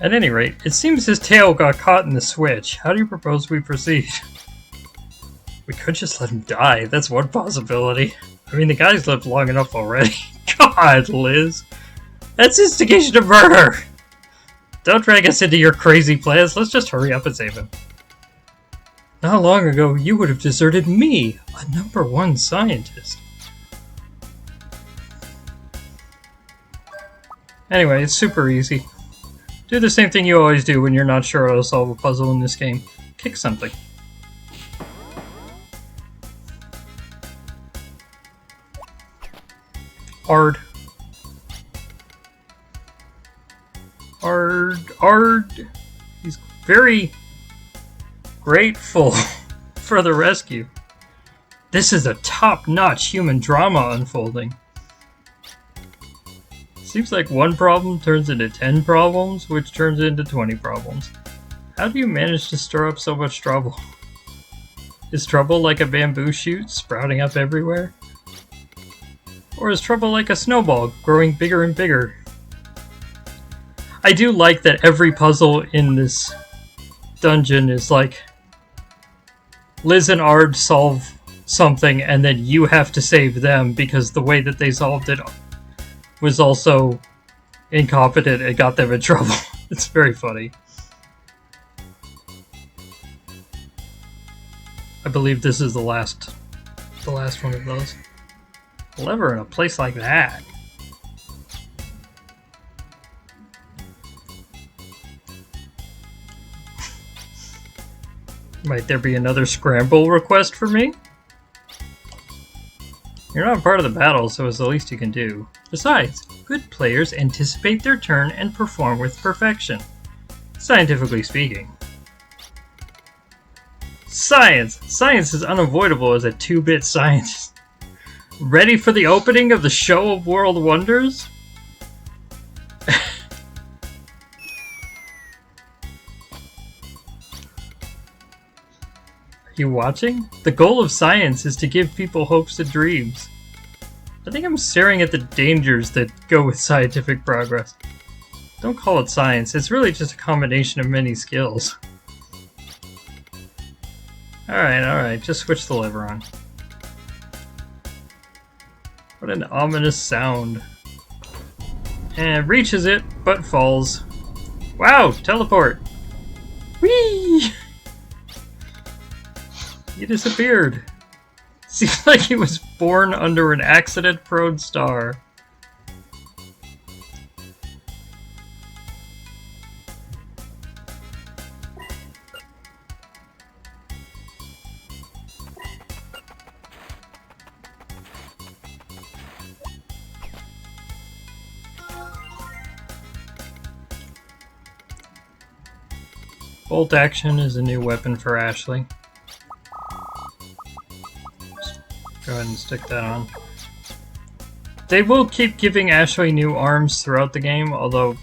At any rate, it seems his tail got caught in the switch. How do you propose we proceed? We could just let him die. That's one possibility. I mean, the guy's lived long enough already. God, Liz. That's instigation to murder! Don't drag us into your crazy plans. Let's just hurry up and save him. Not long ago, you would have deserted me, a #1 scientist. Anyway, it's super easy. Do the same thing you always do when you're not sure how to solve a puzzle in this game. Kick something. Ard. He's very grateful for the rescue. This is a top-notch human drama unfolding. Seems like one problem turns into 10 problems, which turns into 20 problems. How do you manage to stir up so much trouble? Is trouble like a bamboo shoot sprouting up everywhere? Or is trouble like a snowball growing bigger and bigger? I do like that every puzzle in this dungeon is like Liz and Ard solve something and then you have to save them because the way that they solved it was also incompetent and got them in trouble. It's very funny. I believe this is the last one of those. A lever in a place like that. Might there be another scramble request for me? You're not part of the battle, so it's the least you can do. Besides, good players anticipate their turn and perform with perfection. Scientifically speaking. Science! Science is unavoidable as a 2-bit scientist. Ready for the opening of the Show of World Wonders? You watching? The goal of science is to give people hopes and dreams. I think I'm staring at the dangers that go with scientific progress. Don't call it science, it's really just a combination of many skills. Alright, just switch the lever on. What an ominous sound. And reaches it, but falls. Wow, teleport! Whee! He disappeared. Seems like he was born under an accident-prone star. Bolt action is a new weapon for Ashley. Go ahead and stick that on. They will keep giving Ashley new arms throughout the game, although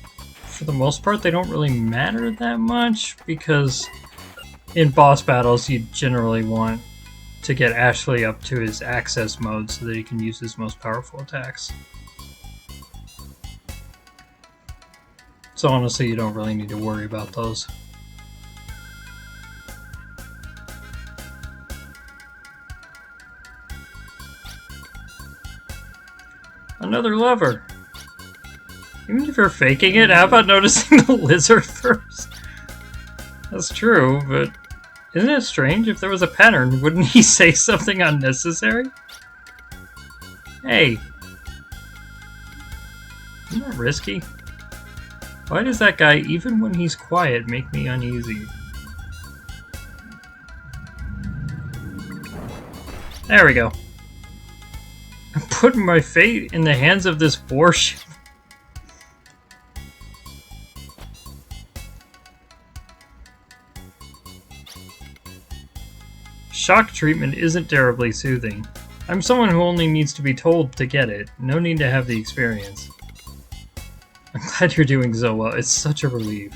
for the most part they don't really matter that much because in boss battles you generally want to get Ashley up to his access mode so that he can use his most powerful attacks. So honestly, you don't really need to worry about those. Another lever. Even if you're faking it, how about noticing the lizard first? That's true, but isn't it strange? If there was a pattern, wouldn't he say something unnecessary? Hey, Isn't that risky? Why does that guy, even when he's quiet, make me uneasy? There we go. I'm putting my fate in the hands of this warship. Shock treatment isn't terribly soothing. I'm someone who only needs to be told to get it. No need to have the experience. I'm glad you're doing so well. It's such a relief.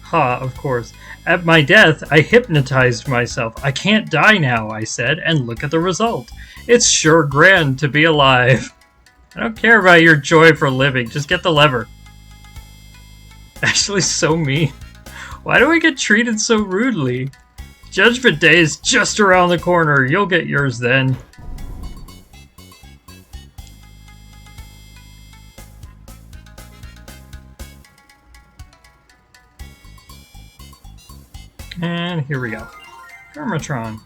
Ha, of course. At my death, I hypnotized myself. I can't die now, I said, and look at the result. It's sure grand to be alive. I don't care about your joy for living. Just get the lever. Actually, so mean. Why do we get treated so rudely? Judgment Day is just around the corner. You'll get yours then. And here we go. Gurmatron.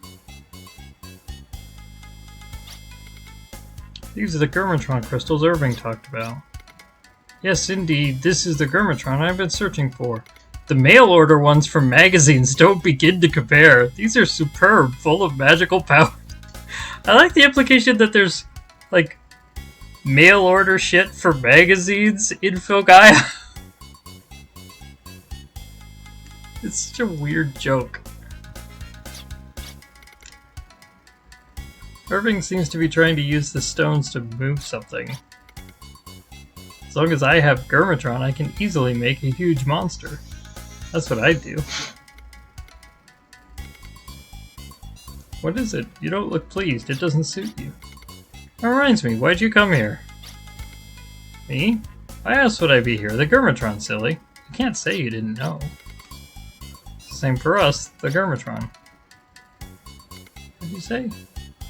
These are the Gurmatron crystals Irving talked about. Yes, indeed, this is the Gurmatron I've been searching for. The mail-order ones from magazines don't begin to compare. These are superb, full of magical power. I like the implication that there's, like, mail-order shit for magazines in Filgaia. It's such a weird joke. Irving seems to be trying to use the stones to move something. As long as I have Gurmatron, I can easily make a huge monster. That's what I do. What is it? You don't look pleased. It doesn't suit you. That reminds me, why'd you come here? Me? Why else would I be here? The Gurmatron, silly. You can't say you didn't know. Same for us, the Gurmatron. What did you say?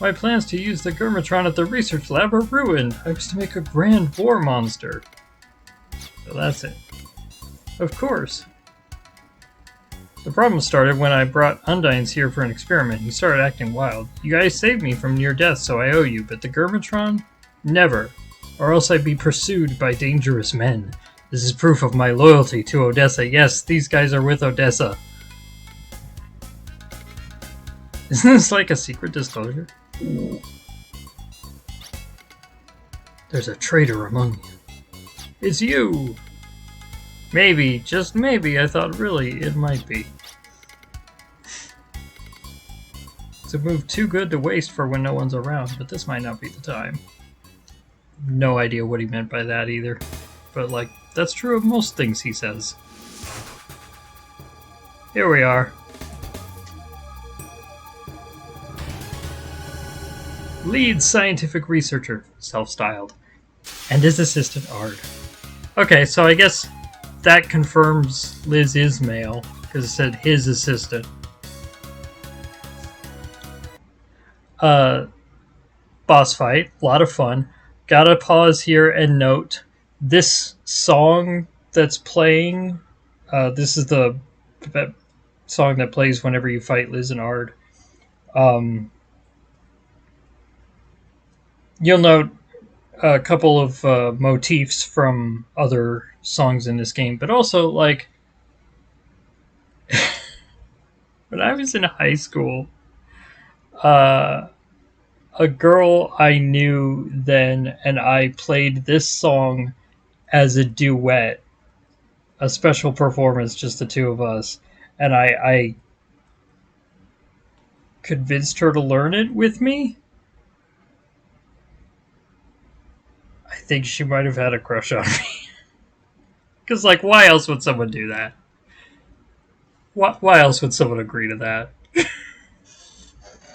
My plans to use the Gurmatron at the research lab are ruined. I was to make a grand war monster. So that's it. Of course. The problem started when I brought Undines here for an experiment. He started acting wild. You guys saved me from near death, so I owe you, but the Gurmatron? Never. Or else I'd be pursued by dangerous men. This is proof of my loyalty to Odessa. Yes, these guys are with Odessa. Isn't this like a secret disclosure? There's a traitor among you. It's you! Maybe, just maybe, I thought really it might be. It's a move too good to waste for when no one's around, but this might not be the time. No idea what he meant by that either. But, like, that's true of most things he says. Here we are. Lead scientific researcher, self-styled, and his assistant Ard. Okay, so I guess that confirms Liz is male, because it said his assistant. Boss fight, a lot of fun. Gotta pause here and note, this song that's playing, this is the song that plays whenever you fight Liz and Ard. You'll note a couple of motifs from other songs in this game, but also, like, when I was in high school, a girl I knew then and I played this song as a duet, a special performance, just the two of us, and I convinced her to learn it with me. I think she might have had a crush on me. Because, like, why else would someone do that? Why else would someone agree to that?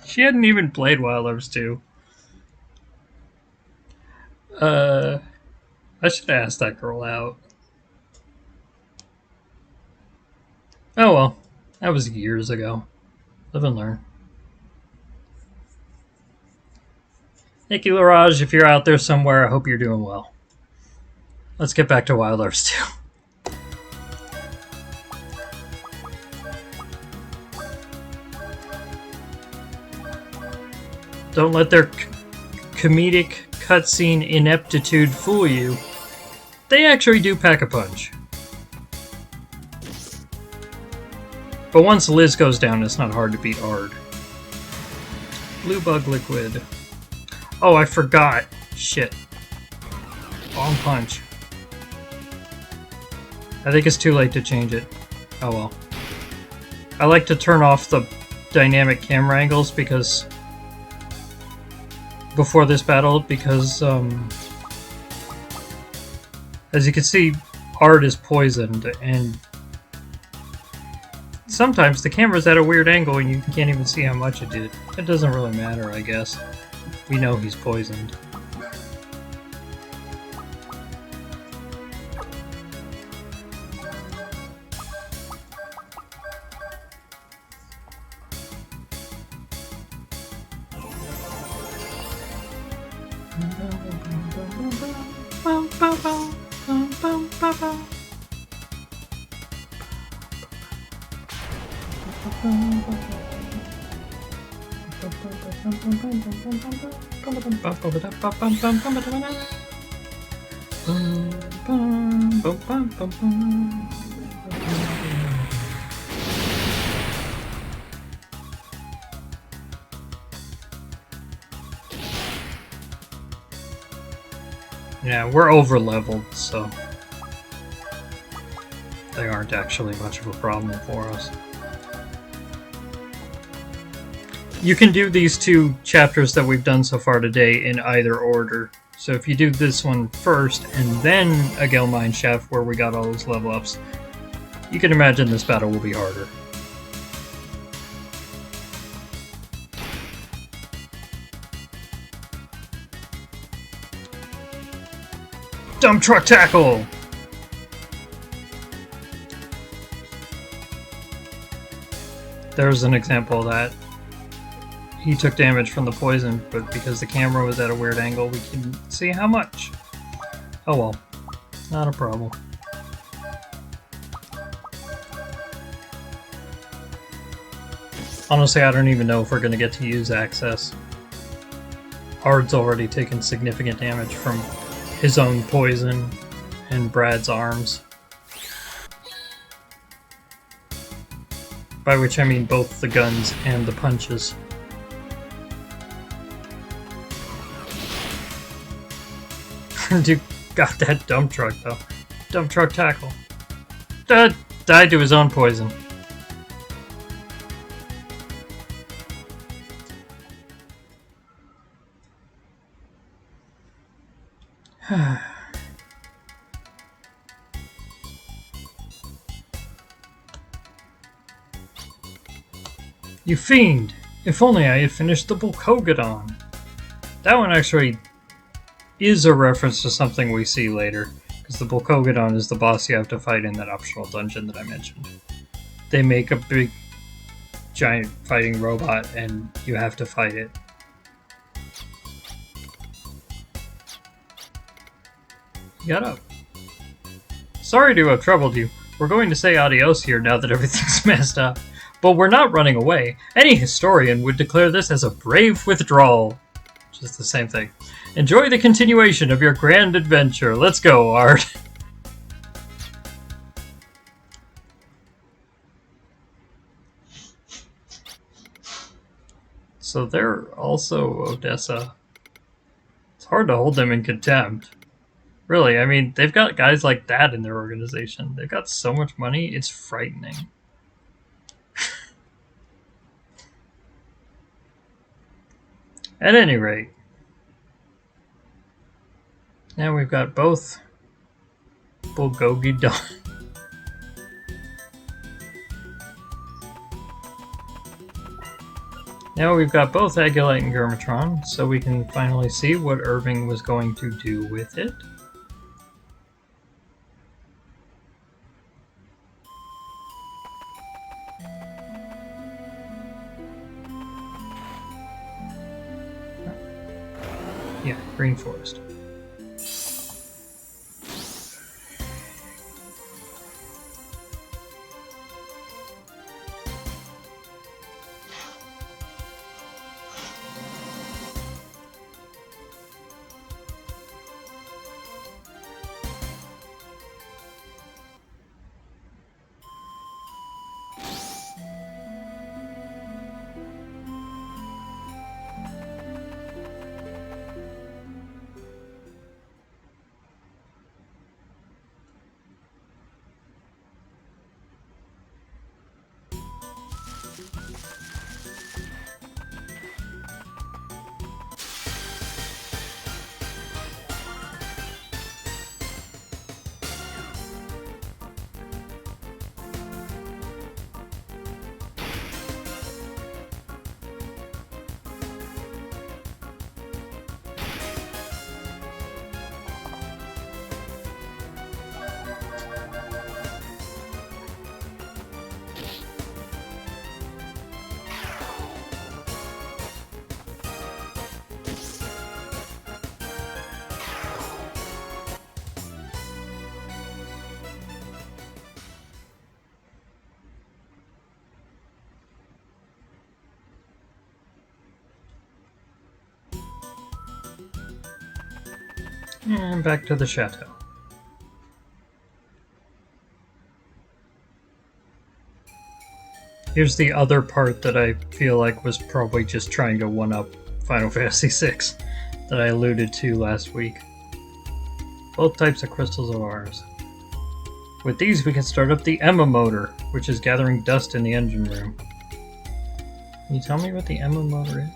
She hadn't even played Wild Arms 2. I should have asked that girl out. Oh well. That was years ago. Live and learn. Nikki Larage, if you're out there somewhere, I hope you're doing well. Let's get back to Wild Arms 2. Don't let their comedic cutscene ineptitude fool you, they actually do pack a punch. But once Liz goes down, it's not hard to beat Ard. Blue bug liquid. Oh, I forgot. Shit. Bomb punch. I think it's too late to change it. Oh well. I like to turn off the dynamic camera angles because before this battle, because as you can see, Ard is poisoned, and sometimes the camera's at a weird angle and you can't even see how much it did. It doesn't really matter, I guess. We know he's poisoned. Yeah, we're over-leveled, so they aren't actually much of a problem for us. You can do these two chapters that we've done so far today in either order. So if you do this one first, and then Aguel Mine Shaft, where we got all those level ups, you can imagine this battle will be harder. Dump truck tackle! There's an example of that. He took damage from the poison, but because the camera was at a weird angle, we couldn't see how much. Oh well, not a problem. Honestly, I don't even know if we're going to get to use access. Ard's already taken significant damage from his own poison and Brad's arms. By which I mean both the guns and the punches. Dude got that dump truck though. Dump truck tackle. Died to his own poison. You fiend! If only I had finished the Bulkogadon. That one actually is a reference to something we see later, because the Bulkogadon is the boss you have to fight in that optional dungeon that I mentioned. They make a big, giant fighting robot, and you have to fight it. Get up. Sorry to have troubled you. We're going to say adios here now that everything's messed up. But we're not running away. Any historian would declare this as a brave withdrawal. Which is the same thing. Enjoy the continuation of your grand adventure. Let's go, Ard. So they're also Odessa. It's hard to hold them in contempt. Really, I mean, they've got guys like that in their organization. They've got so much money, it's frightening. At any rate, now we've got both Bulgogi done. Now we've got both Agilite and Gurmatron, so we can finally see what Irving was going to do with it. Yeah, Green Forest. And back to the chateau. Here's the other part that I feel like was probably just trying to one-up Final Fantasy VI that I alluded to last week. Both types of crystals of ours. With these we can start up the Emma motor, which is gathering dust in the engine room. Can you tell me what the Emma motor is?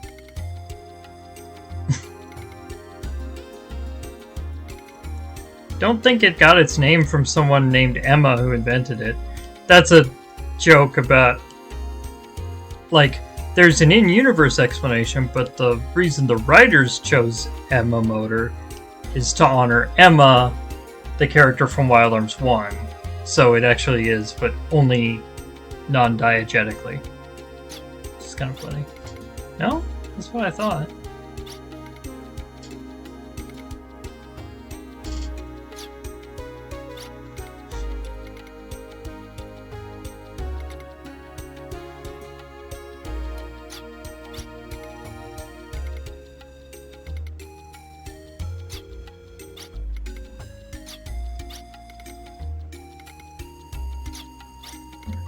Don't think it got its name from someone named Emma who invented it. That's a joke about... Like, there's an in-universe explanation, but the reason the writers chose Emma motor is to honor Emma, the character from Wild Arms 1. So it actually is, but only non-diegetically. It's kind of funny. No? That's what I thought.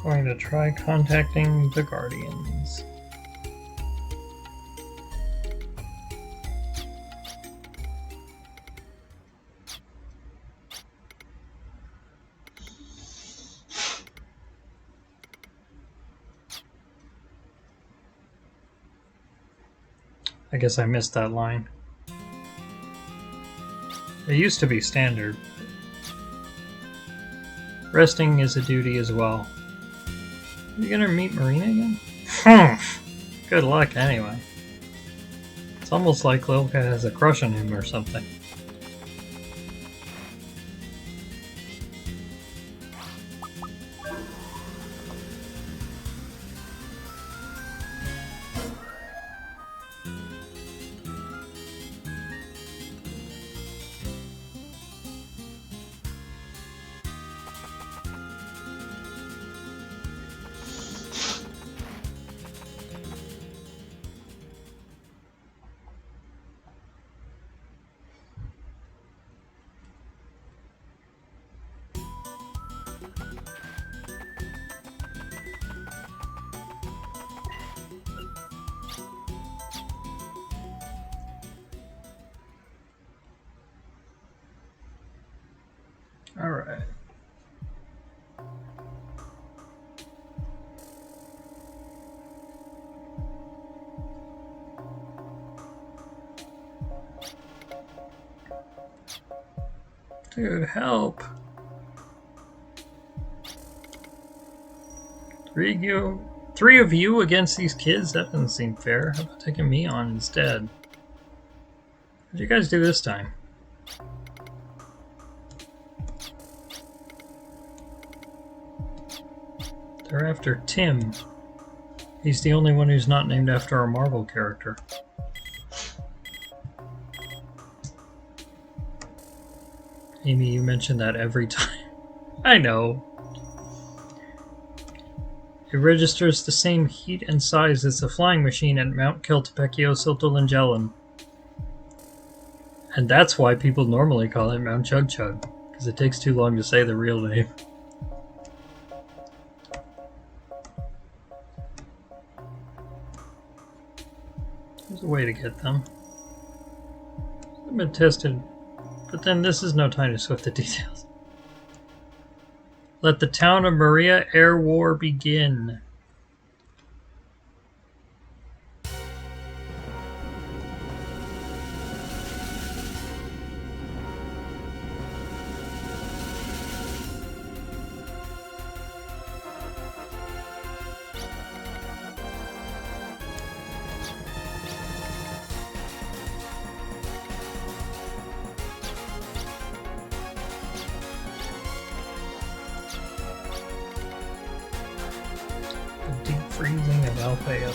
Going to try contacting the Guardians. I guess I missed that line. It used to be standard. Resting is a duty as well. Are you gonna meet Marina again? Good luck, anyway. It's almost like Lilka has a crush on him or something. Alright. Dude, help! Three of you against these kids? That doesn't seem fair. How about taking me on instead? What'd you guys do this time? They're after Tim. He's the only one who's not named after a Marvel character. Amy, you mention that every time. I know. It registers the same heat and size as the flying machine at Mount Keltepecchio Sottolingelum. And that's why people normally call it Mount Chug Chug, because it takes too long to say the real name. There's a way to get them. I've been tested, but then this is no time to swift the details. Let the town of Maria Air War begin. Deep freezing of Alphael.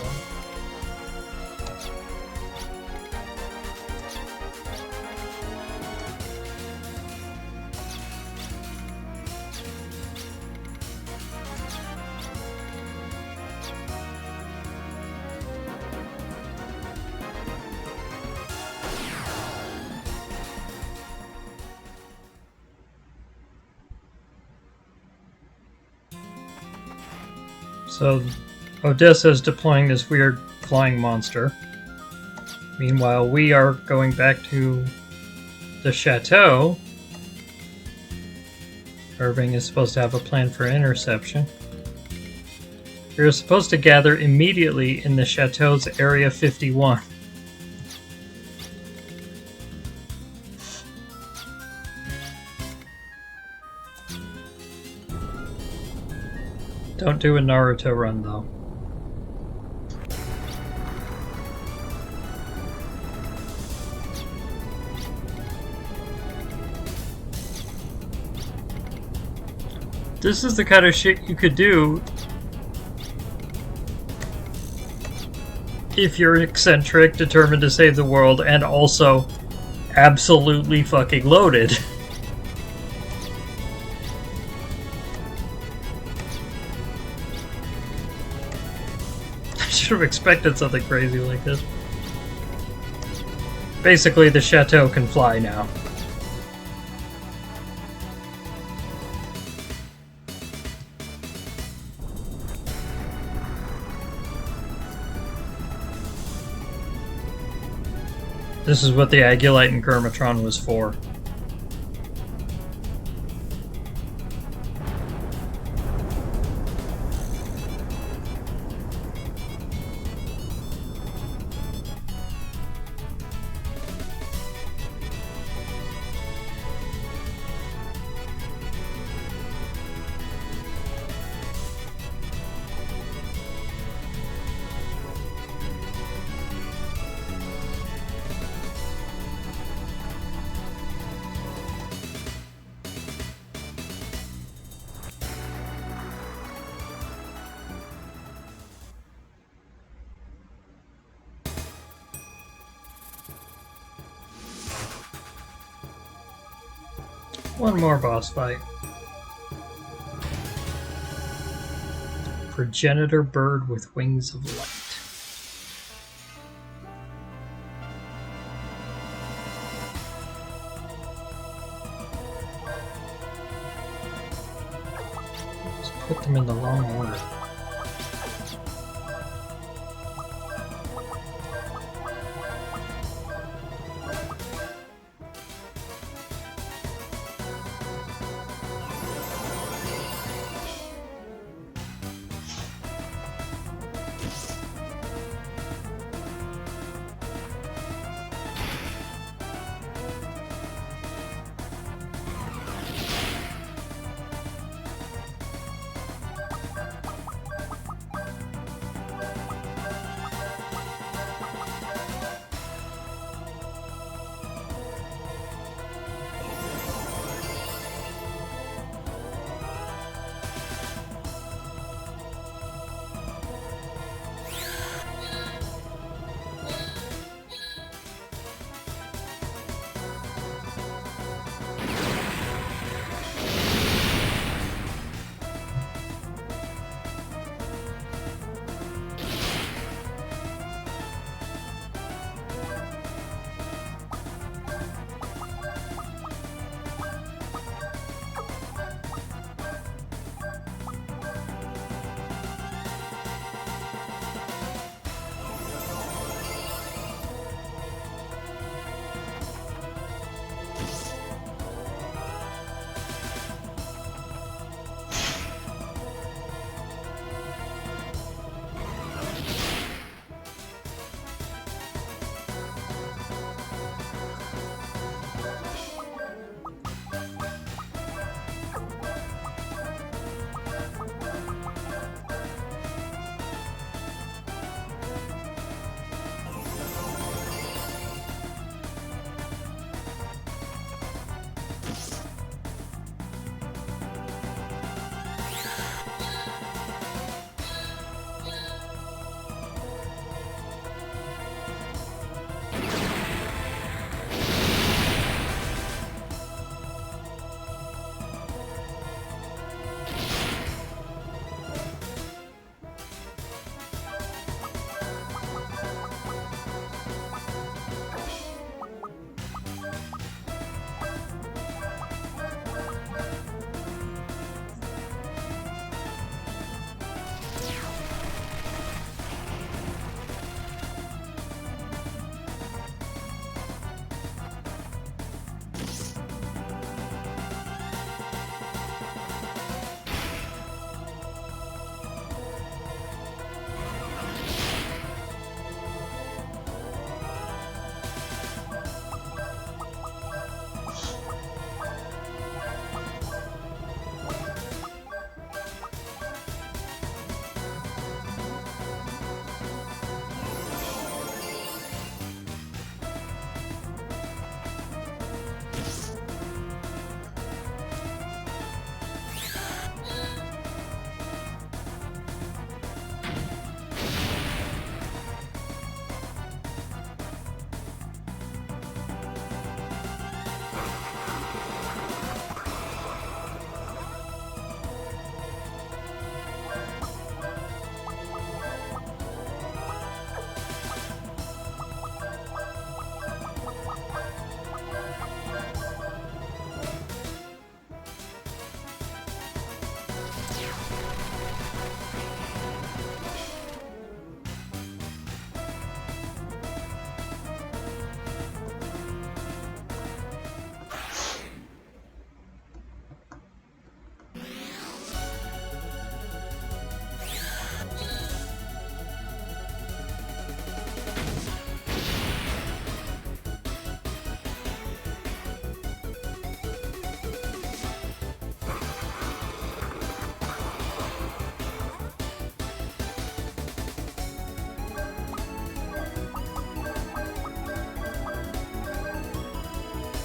So Odessa is deploying this weird flying monster. Meanwhile, we are going back to the chateau. Irving is supposed to have a plan for interception. You're supposed to gather immediately in the chateau's Area 51. Don't do a Naruto run, though. This is the kind of shit you could do if you're eccentric, determined to save the world, and also absolutely fucking loaded. I should have expected something crazy like this. Basically, the chateau can fly now. This is what the Agulite and Gurmatron was for. One more boss fight. Progenitor bird with wings of light. Just put them in the wrong order.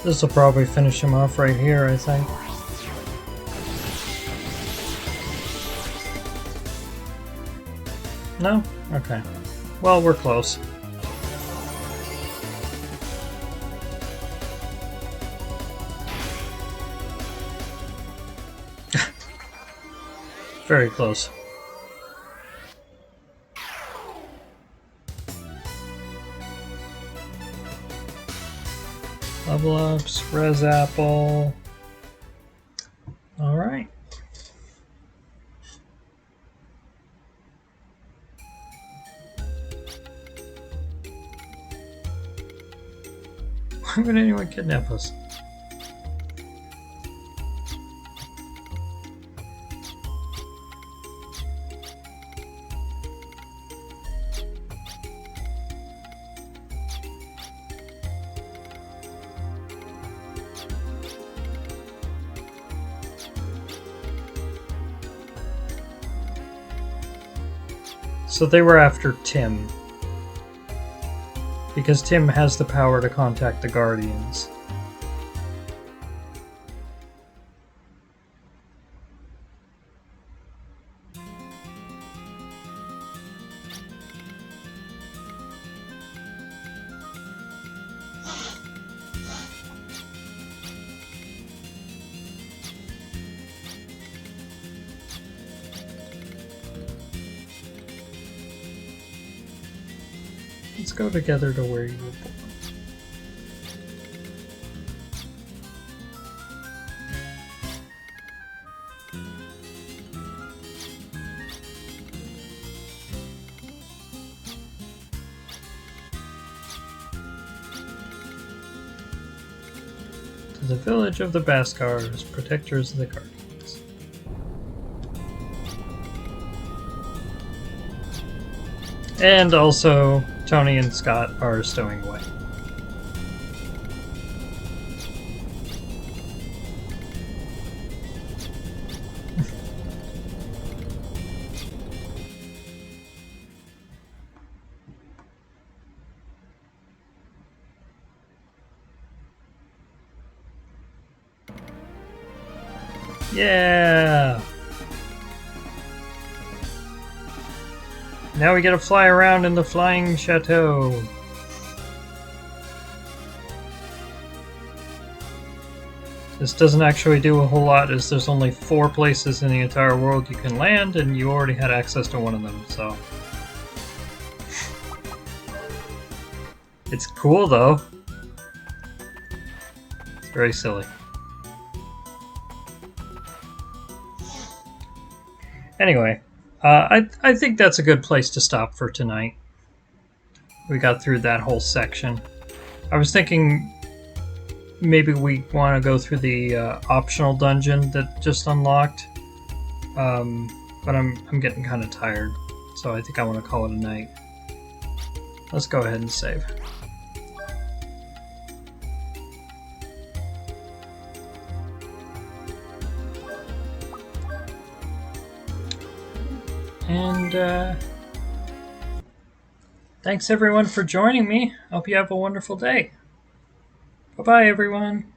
This will probably finish him off right here, I think. No? Okay. Well, we're close. Very close. Level ups, res apple. Alright. Why would anyone kidnap us? So they were after Tim. Because Tim has the power to contact the Guardians. Let's go together to where you were born. To the village of the Baskars, protectors of the Guardians. And also, Tony and Scott are stowing away. Yeah! Now we get to fly around in the Flying Chateau. This doesn't actually do a whole lot, as there's only 4 places in the entire world you can land, and you already had access to one of them, so... It's cool, though. It's very silly. Anyway, I think that's a good place to stop for tonight. We got through that whole section. I was thinking maybe we want to go through the optional dungeon that just unlocked, but I'm getting kind of tired, so I think I want to call it a night. Let's go ahead and save. And thanks everyone for joining me. Hope you have a wonderful day. Bye-bye, everyone.